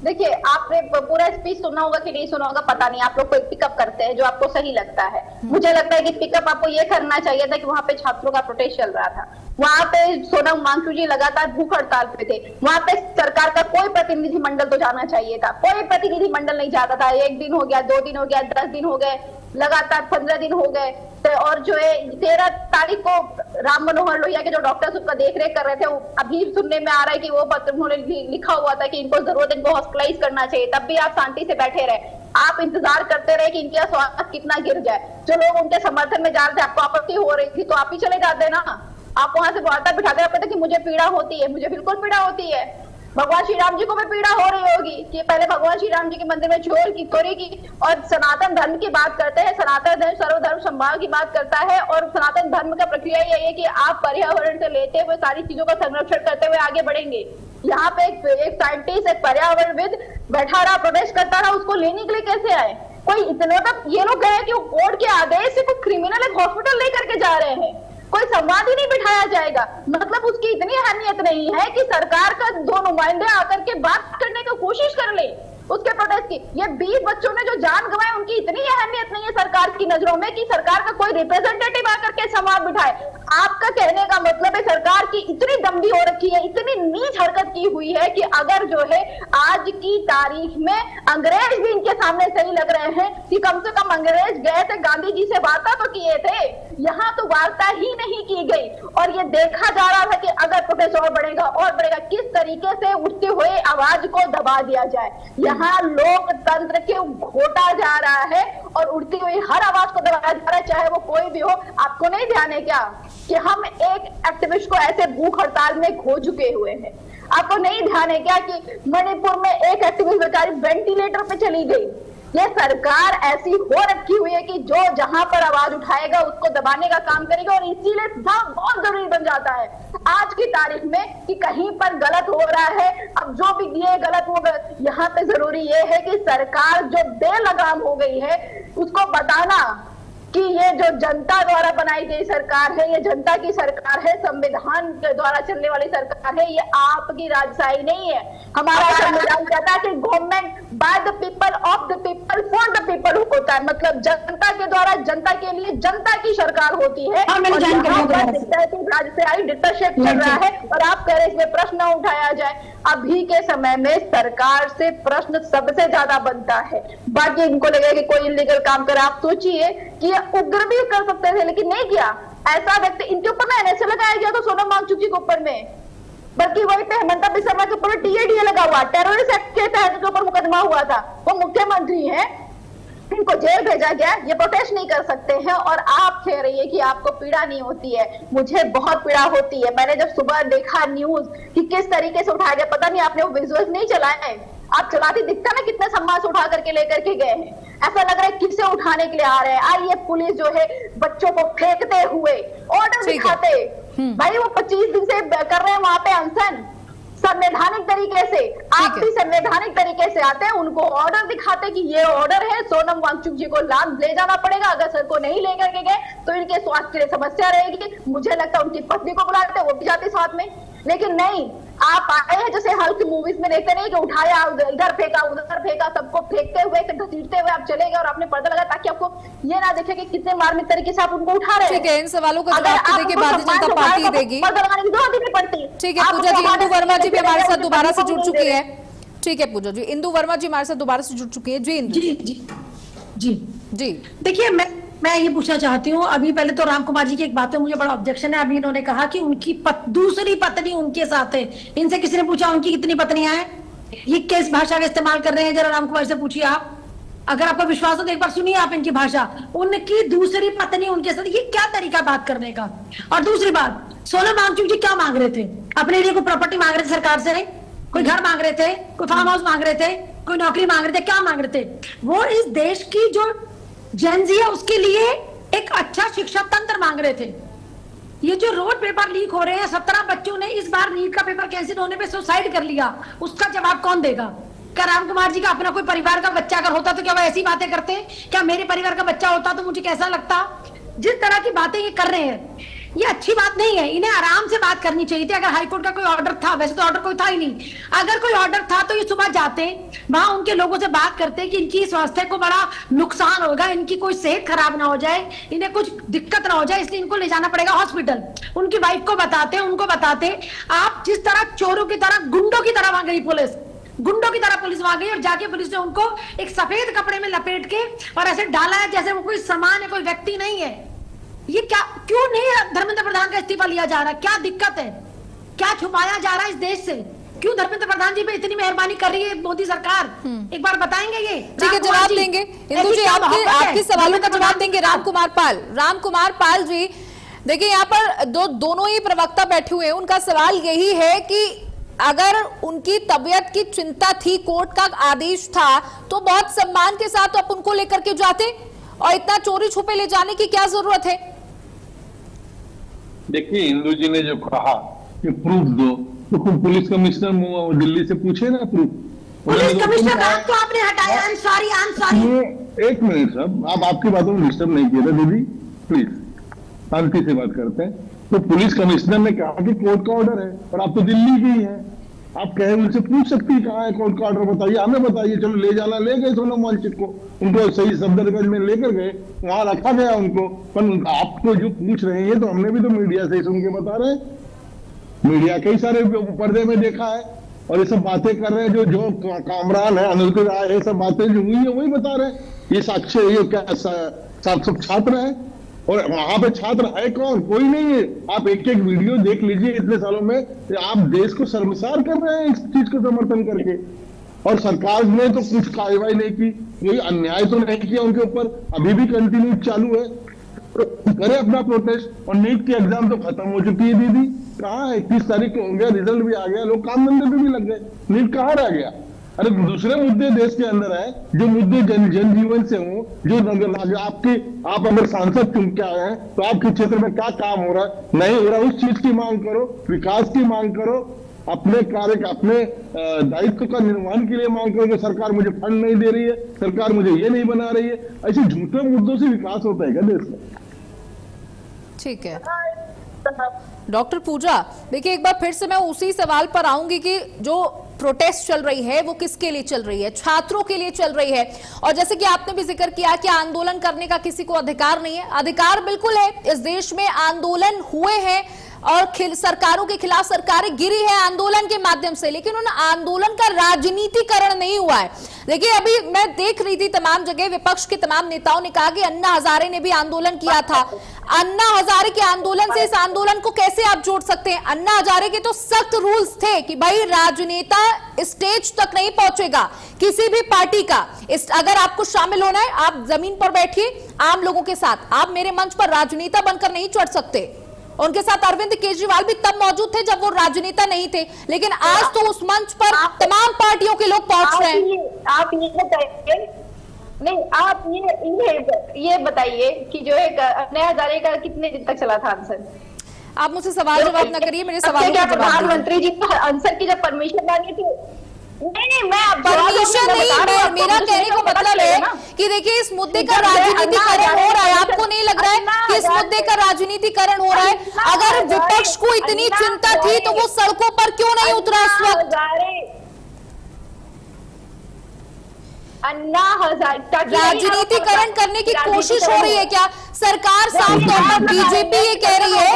देखिए, आपने पूरा स्पीच सुना होगा कि नहीं सुना होगा पता नहीं, आप लोग कोई पिकअप करते हैं जो आपको सही लगता है। मुझे लगता है कि पिकअप आपको ये करना चाहिए था कि वहां पे छात्रों का प्रोटेस्ट चल रहा था, वहां पे सोनम वांगचुक जी लगातार भूख हड़ताल पे थे, वहां पे सरकार का कोई प्रतिनिधिमंडल तो जाना चाहिए था, कोई प्रतिनिधिमंडल नहीं जाता था। 1 दिन हो गया, 2 दिन हो गया, 10 दिन हो गए, लगातार 15 दिन हो गए। तो और जो है 13 तारीख को राम मनोहर लोहिया के जो डॉक्टर्स उसका देख-रेख कर रहे थे, अभी सुनने में आ रहा है कि वो पत्र उन्होंने लिखा हुआ था कि इनको जरूरत है, इनको हॉस्पिटलाइज करना चाहिए। तब भी आप शांति से बैठे रहे, आप इंतजार करते रहे कि इनका स्वास्थ्य कितना गिर जाए। जो लोग उनके समर्थन में जा रहे थे, आपको आपत्ति हो रही थी तो आप ही चले जाते ना। आप वहां से वार्ता बिठाते रहते थे कि मुझे पीड़ा होती है, मुझे बिल्कुल पीड़ा होती है। भगवान श्री राम जी को भी पीड़ा हो रही होगी कि पहले भगवान श्री राम जी के मंदिर में चोर की चोरी की। और सनातन धर्म की बात करते हैं, सनातन धर्म सर्वधर्म समभाव की बात करता है। और सनातन धर्म का प्रक्रिया यही है कि आप पर्यावरण से लेते हुए सारी चीजों का संरक्षण करते हुए आगे बढ़ेंगे। यहाँ पे एक साइंटिस्ट, एक पर्यावरणविद बैठा रहा, प्रोटेस्ट करता रहा, उसको लेने के लिए कैसे आए? कोई इतने तक ये लोग गए कि कोर्ट के आदेश से कोई क्रिमिनल एक हॉस्पिटल लेकर के जा रहे हैं, कोई संवाद ही नहीं बिठाया जाएगा। मतलब उसकी इतनी अहमियत नहीं है कि सरकार का 2 नुमाइंदे आकर के बात करने की कोशिश कर ले उसके प्रोटेस्ट की। ये 20 बच्चों ने जो जान गंवाई, उनकी इतनी अहमियत नहीं है सरकार की नजरों में कि सरकार का कोई रिप्रेजेंटेटिव आकर के संवाद बिठाए। आपका कहने का मतलब है सरकार की इतनी दम्भी हो रखी है, इतनी नीच हरकत की हुई है कि अगर जो है आज की तारीख में अंग्रेज भी इनके सामने सही लग रहे हैं कि कम से कम अंग्रेज गए थे, गांधी जी से वार्ता तो किए थे, यहाँ तो वार्ता ही नहीं की गई। और ये देखा जा रहा था कि अगर प्रोटेस्ट और बढ़ेगा, किस तरीके से उठते हुए आवाज को दबा दिया जाए। यहाँ लोकतंत्र के घोटा जा रहा है और उड़ती हुई हर आवाज को दबाया जा रहा है, चाहे वो कोई भी हो। आपको नहीं ध्यान है क्या कि हम एक एक्टिविस्ट को ऐसे भूख हड़ताल में खो चुके हुए हैं? आपको नहीं ध्यान है क्या कि मणिपुर में एक एक्टिविस्ट बेचारी वेंटिलेटर पे चली गई? ये सरकार ऐसी हो रखी हुई है कि जो जहां पर आवाज उठाएगा उसको दबाने का काम करेगा। और इसीलिए बहुत जरूरी बन जाता है आज की तारीख में कि कहीं पर गलत हो रहा है, अब जो भी ये गलत हो गलत, यहाँ पे जरूरी ये है कि सरकार जो बेलगाम हो गई है उसको बताना कि ये जो जनता द्वारा बनाई गई सरकार है, ये जनता की सरकार है, संविधान के द्वारा चलने वाली सरकार है, ये आपकी राजशाही नहीं है। हमारा संविधान कहता है कि government by the people, of the people, for the people होता है। मतलब जनता के द्वारा, जनता के लिए, जनता की सरकार होती है। राजशाही डिक्टेटरशिप चल रहा है और आप कह रहे इसमें प्रश्न न उठाया जाए। अभी के समय में सरकार से प्रश्न सबसे ज्यादा बनता है। बाकी इनको लगेगा कि कोई इलीगल काम करे। आप सोचिए कि उग्र भी कर सकते थे लेकिन नहीं किया। ऐसा व्यक्ति, इनके ऊपर ना एनएसए लगाया गया तो सोनम वांगचुक जी के ऊपर में, बल्कि वही पे हेमंता बिस्वा के ऊपर टीएडीए लगा हुआ, टेररिस्ट एक्ट के तहत जो ऊपर मुकदमा हुआ था, वो मुख्यमंत्री है, इनको जेल भेजा गया। ये प्रोटेस्ट नहीं कर सकते हैं और आप कह रही है कि आपको पीड़ा नहीं होती है। मुझे बहुत पीड़ा होती है। मैंने जब सुबह देखा न्यूज कि किस तरीके से उठाया गया, पता नहीं आपने वो विजुअल्स नहीं चलाए, आप चलाती दिखता ना कितने सम्मान से उठा करके लेकर के गए हैं। ऐसा लग रहा है किसे उठाने के लिए आ रहे हैं। आइए पुलिस जो है बच्चों को फेंकते हुए ऑर्डर दिखाते, भाई वो 25 दिन से कर रहे हैं वहां पे अनशन, संवैधानिक तरीके से, आप भी संवैधानिक तरीके से आते हैं, उनको ऑर्डर दिखाते कि ये ऑर्डर है, सोनम वांगचुक जी को ले जाना पड़ेगा, अगर सर को नहीं लेकर के गए तो इनके स्वास्थ्य की समस्या रहेगी। मुझे लगता है उनकी पत्नी को बुलाते, वो भी जाती साथ में, लेकिन नहीं, आप आए हैं जैसे हल्क मूवीज में देखते नहीं कि उठाया इधर फेंका उधर फेंका, सबको फेंकते हुए घसीटते हुए आप चले गए और आपने पर्दा लगा ताकि आपको ये ना दिखे कि कितने मार्मिक तरीके से आप उनको उठा रहे हैं। ठीक है, इन सवालों का जवाब तो देखिए भारतीय जनता पार्टी देगी। पर्दा लगाने की जरूरत ही नहीं पड़ती। ठीक है पूजा जी, इंदु वर्मा जी भी हमारे साथ दोबारा से जुड़ चुकी है। ठीक है पूजा जी, इंदु वर्मा जी हमारे साथ दोबारा से जुड़ चुकी है। जी इंदु जी देखिए, मैं ये पूछना चाहती हूँ, अभी पहले तो राम कुमार जी की एक बात है, मुझे बड़ा ऑब्जेक्शन है। अभी इन्होंने कहा कि उनकी दूसरी पत्नी उनके साथ है। इनसे किसी ने पूछा उनकी कितनी पत्नियां हैं? ये किस भाषा का इस्तेमाल कर रहे हैं? जरा राम कुमार से पूछिए आप। अगर आपको विश्वास हो तो एक बार सुनिए आप इनकी भाषा। उनकी दूसरी पत्नी उनके साथ, ये क्या तरीका बात करने का? और दूसरी बात, सोनम वांगचुक जी क्या मांग रहे थे? अपने लिए कोई प्रॉपर्टी मांग रहे थे सरकार से? कोई घर मांग रहे थे? कोई फार्म हाउस मांग रहे थे? कोई नौकरी मांग रहे थे? क्या मांग रहे थे? वो इस देश की जो जेनजी है उसके लिए एक अच्छा शिक्षा तंत्र मांग रहे थे। ये जो रोड पेपर लीक हो रहे हैं, 17 बच्चों ने इस बार नीट का पेपर कैंसिल होने पे सुसाइड कर लिया, उसका जवाब कौन देगा? क्या राम कुमार जी का अपना कोई परिवार का बच्चा अगर होता तो क्या वो ऐसी बातें करते? क्या मेरे परिवार का बच्चा होता तो मुझे कैसा लगता? जिस तरह की बातें ये कर रहे हैं, ये अच्छी बात नहीं है। इन्हें आराम से बात करनी चाहिए थी। अगर हाईकोर्ट का कोई ऑर्डर था, वैसे तो ऑर्डर कोई था ही नहीं, अगर कोई ऑर्डर था तो ये सुबह जाते, वहां उनके लोगों से बात करते कि इनकी स्वास्थ्य को बड़ा नुकसान होगा, इनकी कोई सेहत खराब ना हो जाए, इन्हें कुछ दिक्कत ना हो जाए, इसलिए इनको ले जाना पड़ेगा हॉस्पिटल। उनकी वाइफ को बताते, उनको बताते। आप जिस तरह चोरों की तरह, गुंडों की तरह वहां गई पुलिस, गुंडों की तरह पुलिस वहां गई और जाके पुलिस ने उनको एक सफेद कपड़े में लपेट के और ऐसे डाला है जैसे वो कोई सामान है, कोई व्यक्ति नहीं है। ये क्या, क्यों नहीं धर्मेंद्र प्रधान का इस्तीफा लिया जा रहा? क्या दिक्कत है? क्या छुपाया जा रहा है इस देश से? क्यों धर्मेंद्र प्रधान जी पे इतनी मेहरबानी कर रही है मोदी सरकार? एक बार बताएंगे ये? ठीक है, जवाब देंगे इंदु जी, आपके सवालों का जवाब देंगे राम कुमार पाल जी। देखिए यहाँ पर दोनों ही प्रवक्ता बैठे हुए हैं, उनका सवाल यही है कि अगर उनकी तबीयत की चिंता थी, कोर्ट का आदेश था, तो बहुत सम्मान के साथ आप उनको लेकर के जाते, और इतना चोरी छुपे ले जाने की क्या जरूरत है? देखिए, इंदु जी ने जो कहा कि प्रूफ दो, तो पुलिस कमिश्नर दिल्ली से पूछे ना प्रूफ। पुलिस कमिश्नर को आपने हटाया। I am sorry. एक मिनट साहब, आप आपकी बातों में डिस्टर्ब नहीं किया था दीदी, प्लीज शांति से बात करते हैं। तो पुलिस कमिश्नर ने कहा कि कोर्ट का ऑर्डर है, और आप तो दिल्ली की है, आप कहे उनसे पूछ सकती है कहाँ है कोर्ट का ऑर्डर, बताइए, हमें बताइए। चलो ले जाना, ले गए सोनम वांगचुक को, उनको सही सफदरगंज में लेकर गए, वहां रखा गया उनको। पर आपको जो पूछ रहे हैं, ये तो हमने भी तो मीडिया से सुन के बता रहे हैं, मीडिया कई सारे पर्दे में देखा है, और ये सब बातें कर रहे हैं। जो कामरान है, अनिल राय, ये सब बातें जो हुई है वही बता रहे हैं। ये साक्ष्य, ये क्या सब छात्र है, और वहां पे छात्र है कौन? कोई नहीं है। आप एक एक वीडियो देख लीजिए इतने सालों में, आप देश को शर्मसार कर रहे हैं इस चीज को समर्थन करके। और सरकार ने तो कुछ कार्रवाई नहीं की, कोई अन्याय तो नहीं किया उनके ऊपर, अभी भी कंटिन्यू चालू है। करे अपना प्रोटेस्ट। और नीट की एग्जाम तो खत्म हो चुकी है दीदी, कहाँ है? 21 तारीख को हो गया, रिजल्ट भी आ गया, लोग काम धंधे पे भी लग गए, नीट कहाँ रह गया? अरे दूसरे मुद्दे देश के अंदर है, जो मुद्दे जनजीवन से हो, जो आप अगर सांसद चुन के आए हैं तो आपके क्षेत्र में क्या काम हो रहा है, नहीं हो रहा, उस चीज की मांग करो, विकास की मांग करो, अपने कार्य का, अपने दायित्व का निर्वहन के लिए मांग करो कि सरकार मुझे फंड नहीं दे रही है, सरकार मुझे ये नहीं बना रही है। ऐसे झूठे मुद्दों से विकास होता है क्या देश में? ठीक है डॉक्टर पूजा, देखिए एक बार फिर से मैं उसी सवाल पर आऊंगी कि जो प्रोटेस्ट चल रही है वो किसके लिए चल रही है? छात्रों के लिए चल रही है। और जैसे कि आपने भी जिक्र किया कि आंदोलन करने का किसी को अधिकार नहीं है, अधिकार बिल्कुल है। इस देश में आंदोलन हुए हैं और सरकारों के खिलाफ सरकारें गिरी है आंदोलन के माध्यम से, लेकिन उन आंदोलन का राजनीतिकरण नहीं हुआ है। देखिए अभी मैं देख रही थी तमाम जगह विपक्ष के तमाम नेताओं ने कहा कि अन्ना हजारे ने भी आंदोलन किया था। अन्ना हजारे के आंदोलन से इस आंदोलन को कैसे आप जोड़ सकते हैं? अन्ना हजारे के तो सख्त रूल्स थे कि भाई राजनेता स्टेज तक नहीं पहुंचेगा किसी भी पार्टी का। अगर आपको शामिल होना है आप जमीन पर बैठिए आम लोगों के साथ, आप मेरे मंच पर राजनेता बनकर नहीं चढ़ सकते। उनके साथ अरविंद केजरीवाल भी तब मौजूद थे जब वो राजनेता नहीं थे, लेकिन आज तो उस मंच पर तमाम पार्टियों के लोग पहुंच रहे हैं। आप ये बताइए, नहीं आप ये बताइए कि जो है अन्ना हजारे का कितने दिन तक चला था आंसर? आप मुझसे सवाल जवाब न करिए, मेरे सवाल क्या प्रधानमंत्री जी को आंसर की जब परमिशन मांगी थी? नहीं, मैं परमिशन नहीं, मेरा कहने का मतलब है कि देखिए इस मुद्दे का राजनीतिकरण हो रहा है। आपको नहीं लग रहा है कि इस मुद्दे का राजनीतिकरण हो रहा है? अगर विपक्ष को इतनी चिंता थी तो वो सड़कों पर क्यों नहीं उतरा इस वक्त? राजनीतिकरण करने की कोशिश हो रही है क्या? सरकार साफ तौर पर बीजेपी ये कह रही है,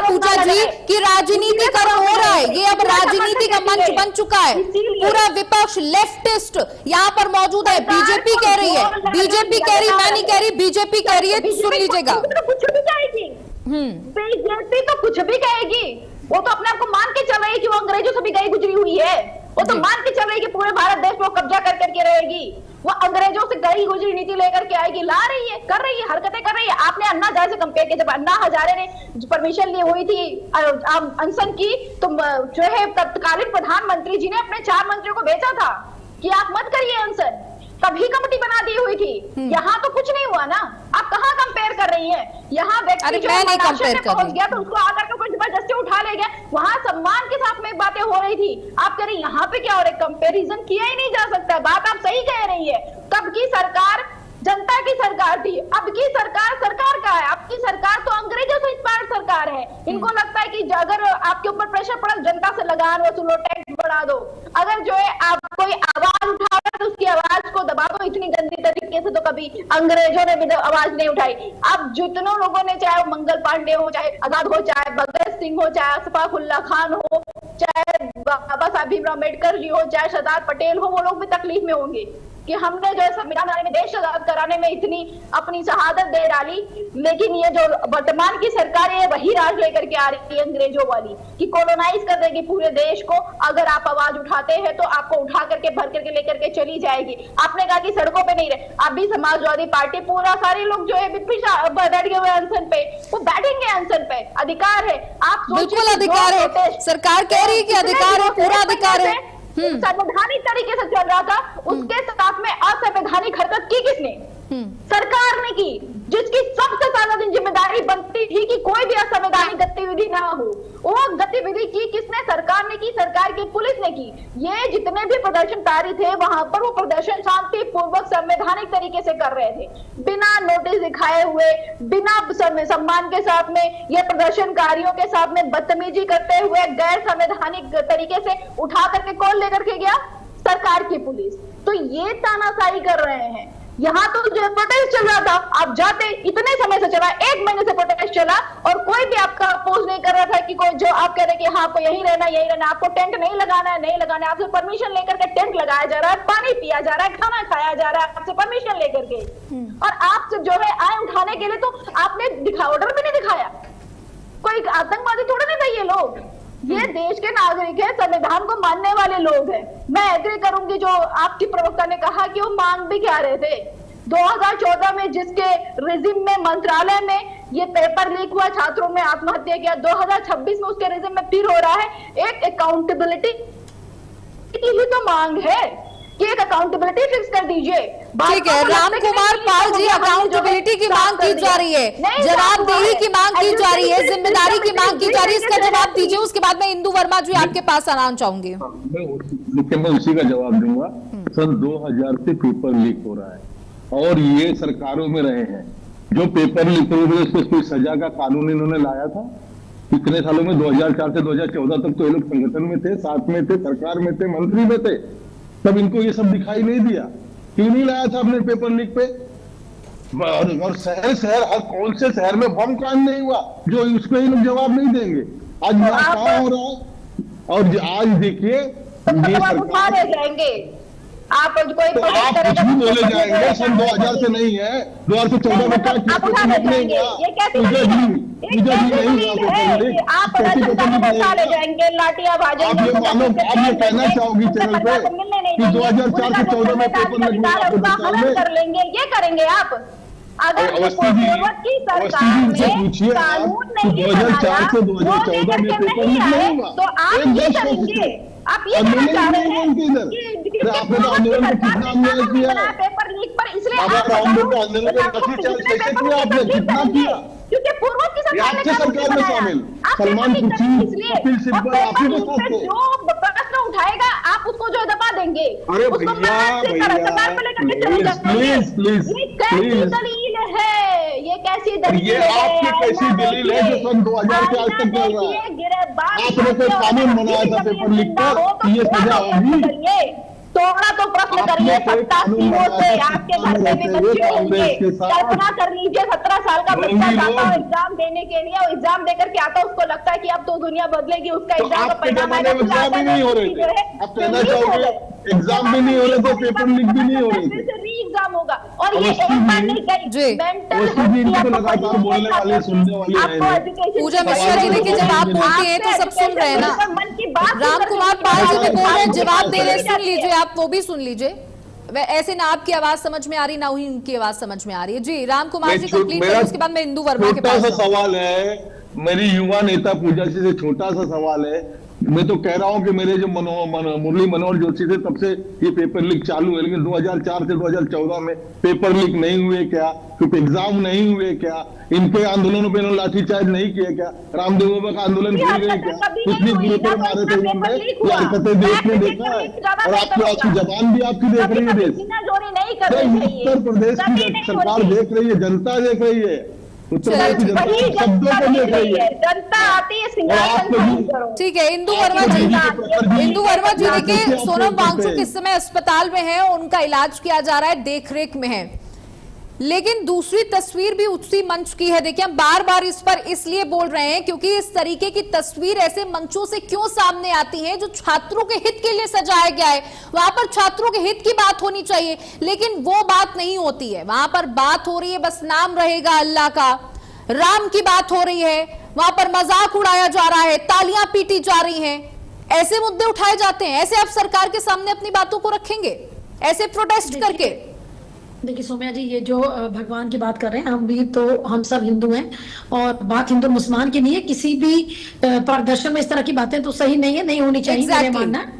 पूजा जी, कि राजनीतिकरण हो रहा है, ये अब राजनीति का मंच बन चुका है। पूरा विपक्ष लेफ्टिस्ट यहाँ पर मौजूद है। बीजेपी कह रही है, बीजेपी कह रही, मैं नहीं कह रही, बीजेपी कह रही है। सुन लीजिएगा। कुछ भी कहेगी बीजेपी, तो कुछ भी कहेगी। वो तो अपने आप को मान के चल रही है कि वो अंग्रेजों से भी गई गुजरी हुई है। वो तो मान के चल रही है कि पूरे भारत देश में कब्जा कर करके रहेगी। वो अंग्रेजों से गई गुजरी नीति लेकर के आएगी, ला रही है, कर रही है, हरकतें कर रही है। आपने अन्ना हजारे से कंपेयर किया, जब अन्ना हजारे ने परमिशन ली हुई थी अनशन की, तो जो है तत्कालीन प्रधानमंत्री जी ने अपने 4 मंत्रियों को भेजा था कि आप मत करिए अनशन, तभी कमेटी बना दी हुई थी। यहाँ तो कुछ नहीं हुआ ना। आप कहाँ कंपेयर कर रही हैं? यहाँ व्यक्ति जो पहुंच गया तो उसको आकर के कोई जबरदस्ती उठा ले गया। वहां सम्मान के साथ में बातें हो रही थी। आप कह रही यहाँ पे क्या हो रहा है? कंपेरिजन किया ही नहीं जा सकता। बात आप सही कह रही है। तब की सरकार जनता की सरकार थी, अब की सरकार सरकार का है। अब की सरकार तो अंग्रेजों से इंस्पायर्ड सरकार है। इनको लगता है कि अगर आपके ऊपर प्रेशर पड़ा, जनता से लगान वसूलो, टैक्स बढ़ा दो। अगर जो है आप कोई आवाज उठा रहे तो उसकी आवाज को दबा दो। इतनी गंदी तरीके से तो कभी अंग्रेजों ने भी आवाज नहीं उठाई। अब जितनों लोगों ने, चाहे मंगल पांडे हो, चाहे आजाद हो, चाहे भगत सिंह हो, चाहे अशफाकुल्ला खान हो, चाहे बाबा साहब भीमराव अम्बेडकर जी हो, चाहे सरदार पटेल हो, वो लोग भी तकलीफ में होंगे कि हमने जो है संविधान बनाने में, देश आजाद कराने में इतनी अपनी शहादत दे डाली। लेकिन ये जो वर्तमान की सरकार है, वही राज लेकर के आ रही है अंग्रेजों वाली, कि कॉलोनाइज कर देगी पूरे देश को। अगर आप आवाज उठाते हैं तो आपको उठा करके भर करके लेकर के चली जाएगी। आपने कहा कि सड़कों पे नहीं रहे, अभी समाजवादी पार्टी पूरा सारे लोग जो है बैठ गए हुए अनशन पे, वो बैठेंगे अनशन पे, अधिकार है। आप बिल्कुल अधिकार है, सरकार कह रही है कि अधिकार है, पूरा अधिकार है। संवैधानिक तरीके से चल रहा था, उसके साथ में असंवैधानिक हरकत की किसने? सरकार ने की, जिसकी सबसे ज्यादा जिम्मेदारी बनती थी कि कोई भी असंवैधानिक गतिविधि ना हो। वो गतिविधि की किसने? सरकार ने की, सरकार की पुलिस ने की। ये जितने भी प्रदर्शनकारी थे वहां पर, वो प्रदर्शन शांतिपूर्वक संवैधानिक तरीके से कर रहे थे, बिना नोटिस दिखाए हुए, बिना सम्मान के साथ में। ये प्रदर्शनकारियों के साथ में बदतमीजी करते हुए गैर संवैधानिक तरीके से उठा करके कौन लेकर के गया? सरकार की पुलिस। तो ये तानाशाही कर रहे हैं। यहाँ तो जो प्रोटेस्ट चल रहा था, आप जाते, इतने समय से चला, 1 महीने से प्रोटेस्ट चला, और कोई भी आपका अपोज नहीं कर रहा था कि कोई जो आप कह रहे कि हाँ आपको यहीं रहना, यहीं रहना, आपको टेंट नहीं लगाना है, नहीं लगाना है। आपसे परमिशन लेकर के टेंट लगाया जा रहा है, पानी पिया जा रहा है, खाना खाया जा रहा है, आपसे परमिशन लेकर के। और आप जो है आए उठाने के लिए, तो आपने ऑर्डर भी नहीं दिखाया। कोई आतंकवादी थोड़ा नहीं था ये लोग, ये देश के नागरिक है, संविधान को मानने वाले लोग हैं। मैं एग्री करूंगी जो आपकी प्रवक्ता ने कहा कि वो मांग भी क्या रहे थे। 2014 में जिसके रिजिम में, मंत्रालय में ये पेपर लीक हुआ, छात्रों में आत्महत्या किया, 2026 में उसके रिजिम में फिर हो रहा है। एक अकाउंटेबिलिटी की ही तो मांग है कि एक अकाउंटेबिलिटी फिक्स कर दीजिए। ठीक है, राम कुमार पाल जी, अकाउंटेबिलिटी की मांग की जा रही है, जवाबदेही की मांग की जा रही है, जिम्मेदारी की मांग की जा रही है, इसका जवाब दीजिए। उसके बाद मैं इंदु वर्मा जी आपके पास आना चाहूंगी। मैं उसी का जवाब दूंगा। सन 2000 से पेपर लीक हो रहा है और ये सरकारों में रहे हैं। जो पेपर लीक हुए उसको कोई सजा का कानून इन्होंने लाया था कितने सालों में? 2004 से 2014 तक तो ये लोग संगठन में थे, साथ में थे, सरकार में थे, मंत्री में थे, तब इनको ये सब दिखाई नहीं दिया। क्यों नहीं लाया था अपने पेपर लीक पे? और शहर हर कौन से शहर में बम कांड नहीं हुआ जो उसको ये लोग जवाब नहीं देंगे? आज यहाँ क्या हो रहा है? और आज देखिए ये सरकार जाएंगे, आप कोई तो आप कुछ भी बोले जाएंगे। सन 2000 से नहीं है, 2014 में क्या किया? आप नहीं जाएंगे, लाठियां बाजेंगे। आप ये कहना चाहोगी चैनल पे कि 2004 से 14 में पेपर लीक कर लेंगे, ये करेंगे आप? अगर अवस्थी जी से पूछिए आप 2004 से 2014 में पेपर लीक नहीं हुआ, तो आप ये करेंगे? आप ये कहना चाह रहे हैं कि आपने तो आंदोलन में कितना अन्याय किया? पेपर लीक पर, इसलिए आंदोलन में कैसे किया आपने? कितना किया? क्योंकि पूर्वज की सरकार ने आपकी कानून सरकार में बनाया। शामिल आप सलमान पेपर लीक खुर्शीद, करेंगे इसलिए, कपिल सिब्बल, और पेपर आप ही लीक बताते पे हैं। जो प्रश्न उठाएगा आप उसको जो दबा देंगे, अरे उसको भैया, सरकार पे लेकर के चले जाते हैं। प्लीज ये कैसी दलील है, ये कैसी दलील ये है? आपकी कैसी दलील है जो सन 2000 से आज तक चल रहा है? आपने कोई कानून बनाया था पेपर लीक का, ये सजा होगी। थोड़ा तो प्रश्न आपने करिए, कोई 70 कानून सीटों से बनाया था, आपके घर में भी कांग्रेस बच्चे होंगे। के साथ। कल्पना कर लीजिए 17 साल का बच्चा होंगी जाता है लोग। एग्जाम देने के लिए, और एग्जाम देकर के आता है, उसको लगता है कि अब तो दुनिया बदलेगी, उसका तो एग्जाम का आपके परिणाम जमाने में आएगा, एग्जाम भी नहीं हो रहे थे। आप कहना चाहोगे एग्जाम भी नहीं हो रहे थे, पेपर लीक भी नहीं हो रहे थे। री एग्जाम होगा, और ये अवस्थी एक बार जी- नहीं कई जी। मेंटल अवस्थी जी इनको लगातार बोलने वाले, सुनने वाले हैं। आपको एजुकेशन पूजा मिश्रा जी, देखिए जब आप बोलती हैं तो सब सुन रहे हैं ना। मन की बात राम कुमार पाल जी भी बोल रहे हैं, जवाब दे रहे हैं, सुन लीजिए, आप वो भी सुन लीजिए। ऐसे ना आपकी आवाज समझ में आ रही, ना ही उनकी आवाज समझ में आ रही है। जी राम कुमार जी कंप्लीट करें, उसके बाद मैं इंदु वर्मा के छोटा पास सा जाऊं। सवाल है, मेरी युवा नेता पूजा जी से छोटा सा सवाल है। मैं तो कह रहा हूं कि मेरे जो मुरली मनोहर जोशी थे तब से ये पेपर लीक चालू है, लेकिन 2004 से 2014 में पेपर लीक नहीं हुए क्या? क्योंकि एग्जाम नहीं हुए क्या? इनके आंदोलनों पे इन्होंने लाठीचार्ज नहीं किया क्या? रामदेव बाबा का आंदोलन भूल गए क्या? कितनी बुरे पर मारे थे इन्होंने, ये हरकतें देश ने देखा है, और आपकी आपकी जबान भी आपकी देख रही है देश। नहीं करनी चाहिए। उत्तर प्रदेश की सरकार देख रही है, जनता देख रही है, उत्तर प्रदेश की वही जनता शब्दों जनता को देख देख रही है। जनता आती है, सिंगार और आपको संसार भी- करो। ठीक है इंदु वर्मा जी, इंदु वर्मा जी देखिए सोनम वांगचुक इस समय अस्पताल में है, उनका इलाज किया जा रहा है, देखरेख में है, लेकिन दूसरी तस्वीर भी उसी मंच की है। देखिए हम बार बार इस पर इसलिए बोल रहे हैं क्योंकि इस तरीके की तस्वीर ऐसे मंचों से क्यों सामने आती है जो छात्रों के हित के लिए सजाया गया है। वहां पर छात्रों के हित की बात होनी चाहिए, लेकिन वो बात नहीं होती है। वहां पर बात हो रही है बस नाम रहेगा अल्लाह का, राम की बात हो रही है, वहां पर मजाक उड़ाया जा रहा है, तालियां पीटी जा रही हैं, ऐसे मुद्दे उठाए जाते हैं। ऐसे आप सरकार के सामने अपनी बातों को रखेंगे, ऐसे प्रोटेस्ट करके? देखिए सौम्या जी, ये जो भगवान की बात कर रहे हैं, हम भी तो हम सब हिंदू हैं, और बात हिंदू मुसलमान की नहीं है। किसी भी प्रदर्शन में इस तरह की बातें तो सही नहीं है, नहीं होनी चाहिए, मेरा मानना है।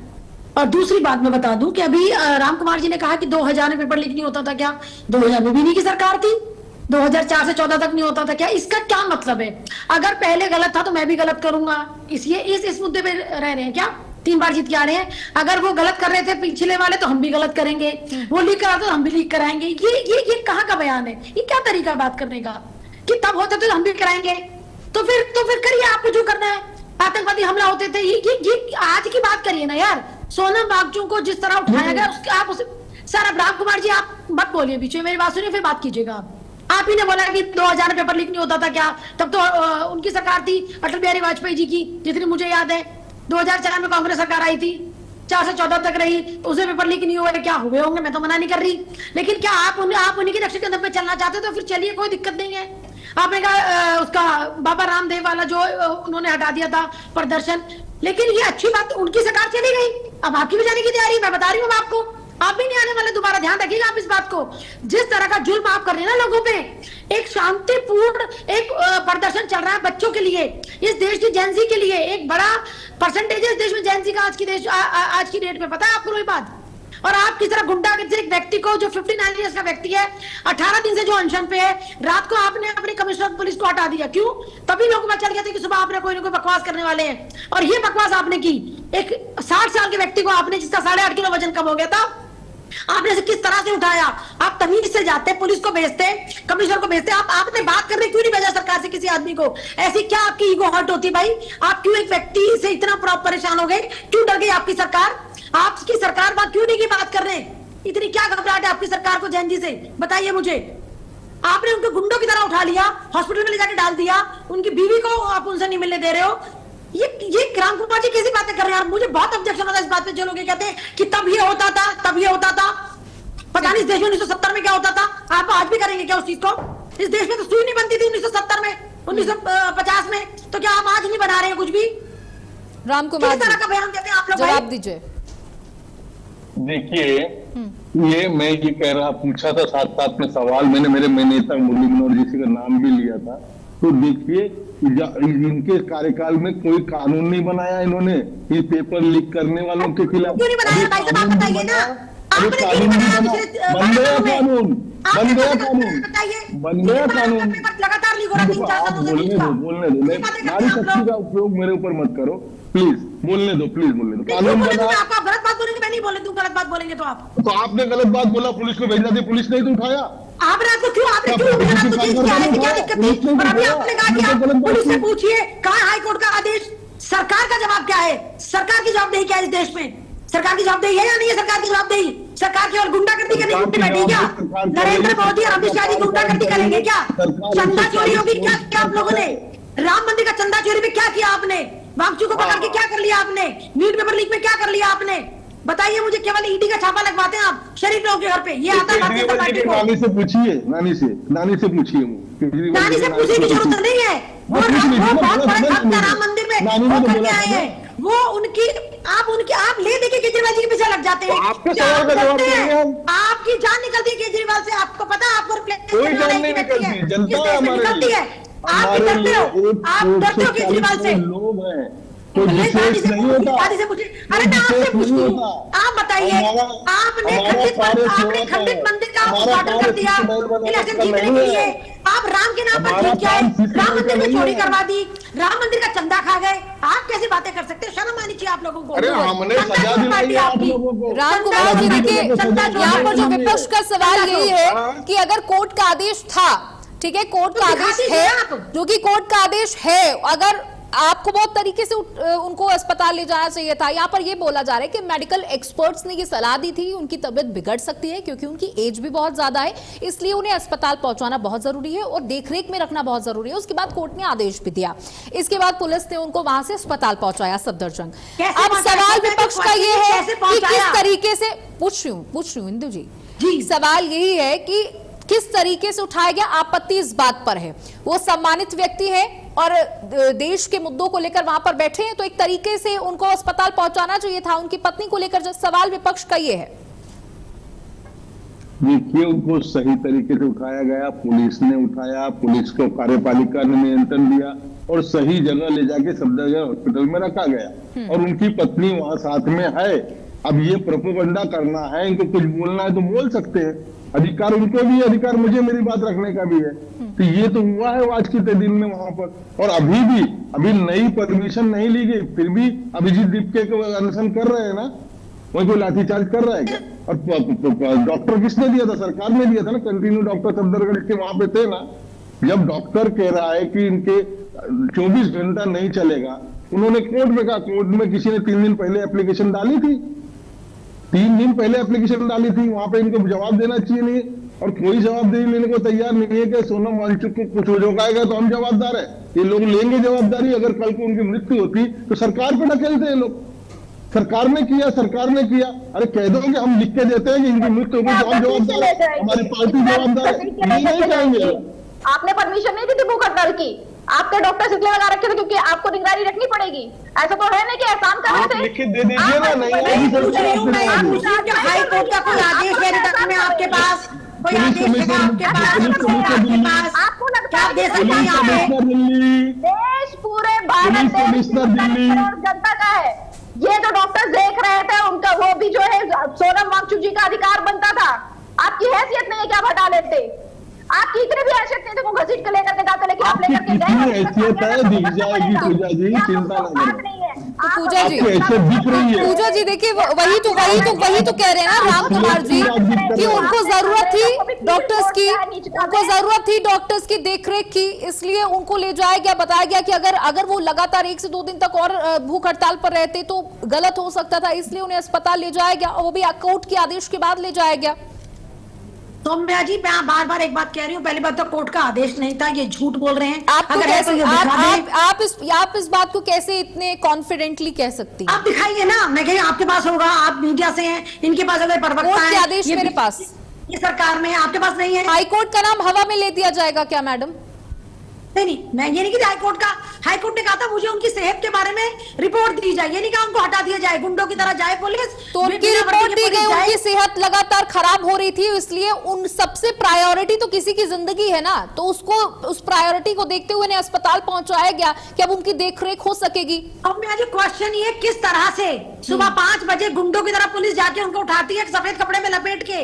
और दूसरी बात मैं बता दूं कि अभी राम कुमार जी ने कहा कि 2000 में पेपर लीक नहीं होता था क्या? 2000 में भी नहीं की सरकार थी, 2004 से 14 तक नहीं होता था क्या? इसका क्या मतलब है? अगर पहले गलत था तो मैं भी गलत करूंगा, इसलिए इस मुद्दे पे रह रहे हैं क्या? 3 बार जीत के आ रहे हैं। अगर वो गलत कर रहे थे पिछले वाले तो हम भी गलत करेंगे, वो लीक करा तो हम भी लीक कराएंगे। ये कहाँ का बयान है? ये क्या तरीका बात करने का कि तब होता तो हम भी कराएंगे? तो फिर करिए, आपको जो करना है। आतंकवादी हमला होते थे, ये आज की बात करिए ना यार। सोनम वांगचुक को जिस तरह उठाया गया उसके आप उसे सर, अब राम कुमार जी आप मत बोलिए, बीच में मेरी बात सुनिए, फिर बात कीजिएगा। आप ही ने बोला कि 2000 में पेपर लीक नहीं होता था क्या? तब तो उनकी सरकार थी अटल बिहारी वाजपेयी जी की, जितनी मुझे याद है। 2004 में कांग्रेस सरकार आई थी, 4 से 14 तक रही, उसे पेपर लीक नहीं हुए क्या? हुए होंगे, मैं तो मना नहीं कर रही, लेकिन क्या आप उन्हीं के नक्शे के अंदर पे चलना चाहते तो फिर चलिए, कोई दिक्कत नहीं है। आपने कहा उसका बाबा रामदेव वाला जो उन्होंने हटा दिया था प्रदर्शन, लेकिन ये अच्छी बात, उनकी सरकार चली गई, अब आपकी भी जाने की तैयारी, मैं बता रही हूँ आपको, आप भी नहीं आने वाले दोबारा, ध्यान रखिएगा आप इस बात को। जिस तरह का जुल्म आप कर रहे हैं ना लोगों पे, एक शांतिपूर्ण एक प्रदर्शन चल रहा है बच्चों के लिए, इस देश की जेंजी के लिए, एक बड़ा परसेंटेज है इस देश में जेंजी का आज की डेट में, पता है आपको कोई बात? और आप किस तरह गुंडा के एक व्यक्ति को, जो 59 इयर्स का व्यक्ति है, 18 दिन से जो अनशन पे है, रात को आपने अपने कमिश्नर पुलिस को हटा दिया, क्यों? तभी लोगों को चल गया था कि सुबह आपने कोई ना कोई बकवास करने वाले हैं, और ये बकवास आपने की। एक 60 साल के व्यक्ति को आपने, जिसका 8.5 किलो वजन कम हो गया था, आपने से किस तरह से उठाया? आप तमीज से जाते, पुलिस को भेजते, कमिश्नर को भेजते, आपने बात करने क्यों नहीं भेजा सरकार से किसी आदमी को? ऐसी क्या आपकी ईगो हर्ट होती भाई? आप क्यों एक व्यक्ति से इतना परेशान हो गए? क्यों डर गई आपकी सरकार? आपकी सरकार बात क्यों नहीं की बात कर रहे? इतनी क्या घबराहट है आपकी सरकार को जैन जी से, बताइए मुझे। आपने उनको गुंडों की तरह उठा लिया, हॉस्पिटल में ले जाकर डाल दिया, उनकी बीवी को आप उनसे नहीं मिलने दे रहे हो। ये राम कुमार जी कैसी बातें कर रहे हैं यार? मुझे बहुत ऑब्जेक्शन होता है इस बात पे, जो लोग कहते हैं कि तब ये होता था, तब ये होता था। पता नहीं इस देश में 1970 में क्या होता था, आप आज भी करेंगे क्या उस चीज को? इस देश में तो सुई नहीं बनती थी 1970 में, 1950 में, तो क्या हम आज नहीं बना रहे हैं कुछ भी? राम कुमार किस तरह का बयान देते हैं आप लोग? जवाब दीजिए। देखिए, ये मैं ये कह रहा, पूछा था साथ साथ में सवाल, मैंने नेता मुरली मनोहर जी का नाम भी लिया था। तो देखिए, इनके कार्यकाल में कोई कानून नहीं बनाया इन्होंने ये पेपर लीक करने वालों के खिलाफ। क्यों नहीं बनाया भाई साहब, आप बताइए ना, आपने क्यों कानून बनाया बन पिछले गया कानून, आपने बन गया कैसे कानून, बताइए बन गया कानून। लगातार लीक हो रहा 3-4 आप सालों से बोलने नीच का। दो, बोलने दो, नारी शक्ति का उपयोग मेरे ऊपर मत करो प्लीज, बोलने दो, प्लीज बोलने दो। कानून बना, आपका गलत बात बोलेंगे, मैं नहीं बोले, तुम गलत बात बोलेंगे तो आप तो आपने गलत बात बोला, पुलिस को भेजना थी, पुलिस ने तो उठाया। आपने आपको क्यों आपने क्यों क्या आपको चीज क्या है, क्या दिक्कत थी? और अभी आपने कहा कि आप पुलिस से पूछिए कहाँ हाई कोर्ट का आदेश, सरकार का जवाब क्या है, सरकार की जवाबदेही क्या है इस देश में? सरकार की जवाबदेही है या नहीं है? सरकार की जवाबदेही, सरकार केवल गुंडागर्दी करने की बैठी क्या? नरेंद्र मोदी और अमित शाह जी गुंडागर्दी करेंगे क्या? चंदा चोरी होगी क्या किया आप लोगों ने? राम मंदिर का चंदा चोरी में क्या किया आपने? वांगचू को पकड़ के क्या कर लिया आपने? नीट पेपर लीक में क्या कर लिया आपने? बताइए मुझे, केवल ईडी का छापा लगवाते हैं आप शरीफ लोगों के घर पे, ये आता है भारतीय जनता पार्टी को। नानी से पूछिए, नानी से पूछिए, नानी से पूछने की जरूरत नहीं है, वो बहुत बड़ा काम था राम मंदिर में, वो करके आए हैं, वो उनकी आप ले देके केजरीवाल जी के पीछे लग जाते हैं। आपके सवाल का जवाब देंगे हम। आपकी जान निकलती है केजरीवाल से, आपको पता है? आपको कोई जान नहीं निकलती, जनता है हमारे निकलती है। आप भी डरते हो, आप डरते हो केजरीवाल से। लोग हैं, कोई विशेष नहीं होता। अरे मैं आपसे पूछती हूँ, आप बताइए, आपने खंडित मंदिर का उद्घाटन कर दिया इलेक्शन जीतने के लिए, आप राम के नाम पर जीत गए, राम मंदिर में चोरी करवा दी, राम मंदिर का चंदा खा गए, आप कैसी बातें कर सकते हो? शर्म आनी चाहिए आप लोगों को। अरे हमने सजा दिलाई है आप लोगों को। राम कुमार जी, देखिए यहाँ पर जो विपक्ष का सवाल यही है कि अगर कोर्ट का आदेश था, ठीक है, कोर्ट का आदेश है, जो कि कोर्ट का आदेश है, अगर आपको बहुत तरीके से उनको अस्पताल ले जाना चाहिए था। यहाँ पर ये बोला जा रहा है कि मेडिकल एक्सपर्ट्स ने ये सलाह दी थी, उनकी तबीयत बिगड़ सकती है क्योंकि उनकी एज भी बहुत ज्यादा है, इसलिए उन्हें अस्पताल पहुंचाना बहुत जरूरी है और देखरेख में रखना बहुत जरूरी है। उसके बाद कोर्ट ने आदेश भी दिया, इसके बाद पुलिस ने उनको वहां से अस्पताल पहुंचाया सफदरजंग। अब सवाल विपक्ष का ये है कि किस तरीके से, पूछ रही हूँ इंदु जी, सवाल यही है कि किस तरीके से उठाया गया, आपत्ति इस बात पर है। वो सम्मानित व्यक्ति है और देश के मुद्दों को लेकर वहां पर बैठे हैं, तो एक तरीके से उनको अस्पताल पहुंचाना चाहिए था। उनकी पत्नी को लेकर जो सवाल विपक्ष का ये है, देखिए उनको सही तरीके से उठाया गया, पुलिस ने उठाया, पुलिस को कार्यपालिका ने नियंत्रण दिया और सही जगह ले जाके सफदरजंग हॉस्पिटल में रखा गया और उनकी पत्नी वहां साथ में है। अब ये प्रोपेगेंडा करना है, इनको कुछ बोलना है तो बोल सकते हैं, अधिकार उनको भी है, अधिकार मुझे मेरी बात रखने का भी है। तो ये तो हुआ है आज के दिन में वहां पर, और अभी नई परमिशन नहीं ली गई, फिर भी अभिजीत दीपके को अनशन कर रहे हैं ना, वही कोई लाठीचार्ज कर रहा है क्या? और डॉक्टर किसने दिया था? सरकार ने दिया था ना, कंटिन्यू डॉक्टर सफदरगढ़ के वहां पे थे ना। जब डॉक्टर कह रहा है कि इनके 24 घंटा नहीं चलेगा, उन्होंने कोर्ट में कहा, कोर्ट में किसी ने 3 दिन पहले एप्लीकेशन डाली थी, 3 दिन पहले एप्लीकेशन डाली थी, वहां पे इनको जवाब देना चाहिए नहीं, और कोई जवाबदेही लेने को तैयार नहीं है कि सोनम वांगचुक को कुछ हो जाएगा तो हम जवाबदार है। ये लोग लेंगे जवाबदारी, अगर कल को उनकी मृत्यु होती तो सरकार पे ढकेलते हैं लोग। सरकार ने किया, अरे कह दो कि हम लिख के देते हैं कि इनकी मृत्यु होगी तो हम जवाबदार है, हमारी पार्टी जवाबदार है, ये नहीं कहेंगे। आपने परमिशन नहीं दी थी भूख हड़ताल की, आपके डॉक्टर इसलिए लगा रखे थे क्योंकि आपको निगरानी रखनी पड़ेगी। ऐसा तो है ना कि एहसान कर रहे थे। लिख के दे दीजिए ना, नहीं हाई कोर्ट का कोई आदेश है में आपके पास, कोई आदेश है आपके पास? आपको लगता है देश पूरे भारत देश जनता का है, ये जो डॉक्टर देख रहे थे उनका वो भी जो है सोनम वांगचुक जी का अधिकार बनता था। आपकी हैसियत नहीं है क्या हटा लेते? आपकी इतनी भी हैसियत नहीं थे, वो घसीट के लेकर के जाते, लेकिन आप लेकर के गए। हैसियत है, दिख जाएगी पूजा जी, चिंता न करें। तो पूजा जी, दिख रही है पूजा जी देखिए, वही तो कह रहे हैं ना राम कुमार जी कि उनको जरूरत थी डॉक्टर्स की, उनको जरूरत थी डॉक्टर्स की देखरेख की, इसलिए उनको ले जाया गया। बताया गया कि अगर वो लगातार 1 से 2 दिन तक और भूख हड़ताल पर रहते तो गलत हो सकता था, इसलिए उन्हें अस्पताल ले जाया गया और वो भी कोर्ट के आदेश के बाद ले जाया गया। सौम्या जी, मैं बार बार एक बात कह रही हूँ, पहली बात तो कोर्ट का आदेश नहीं था, ये झूठ बोल रहे हैं। आप अगर कैसे, तो आप इस बात को कैसे इतने कॉन्फिडेंटली कह सकती हैं? आप दिखाइए ना, मैं कहीं आपके पास होगा, आप मीडिया से हैं, इनके पास अगर प्रवक्ता है, आदेश मेरे पास, ये सरकार में, आपके पास नहीं है। हाईकोर्ट का नाम हवा में ले दिया जाएगा क्या मैडम? नहीं, मैं ये नहीं कि हाईकोर्ट ने कहा था मुझे उनकी सेहत के बारे में रिपोर्ट दी जाए, ये नहीं कहा उनको हटा दिया जाए, गुंडों की तरह जाए पुलिस। तो उनकी रिपोर्ट दी गई, उनकी सेहत लगातार खराब हो रही थी, इसलिए उन सबसे प्रायोरिटी तो किसी की जिंदगी है ना, तो उसको उस प्रायोरिटी को देखते हुए उन्हें अस्पताल पहुंचाया गया कि अब उनकी देखरेख हो सकेगी। अब मेरा जो क्वेश्चन ये किस तरह से सुबह 5 बजे गुंडों की तरह पुलिस जाके उनको उठाती है सफेद कपड़े में लपेट के।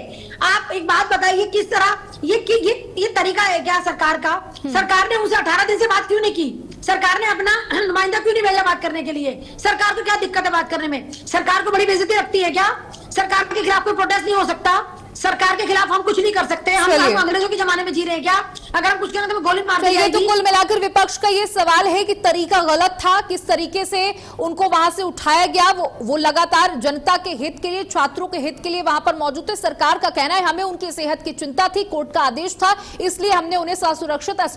आप एक बात बताइए, किस तरह ये तरीका है क्या सरकार का? सरकार ने उसे 18 दिन से बात क्यों नहीं की? सरकार ने अपना नुमाइंदा क्यों नहीं भेजा बात करने के लिए? सरकार को क्या दिक्कत है बात करने में? सरकार को बड़ी बेइज्जती रखती है क्या? सरकार के खिलाफ कोई प्रोटेस्ट नहीं हो सकता? सरकार के खिलाफ हम कुछ नहीं कर सकते? हम अंग्रेजों के जमाने में जी रहे हैं क्या? अगर हम कुछ करें तो गोली मार दी जाएगी। तो कुल मिलाकर विपक्ष का ये सवाल है कि तरीका गलत था, किस तरीके से उनको वहां से उठाया गया। वो लगातार जनता के हित के लिए, छात्रों के हित के लिए वहां पर मौजूद थे। सरकार का कहना है हमें उनकी सेहत की चिंता थी, कोर्ट का आदेश था, इसलिए हमने उन्हें सुरक्षित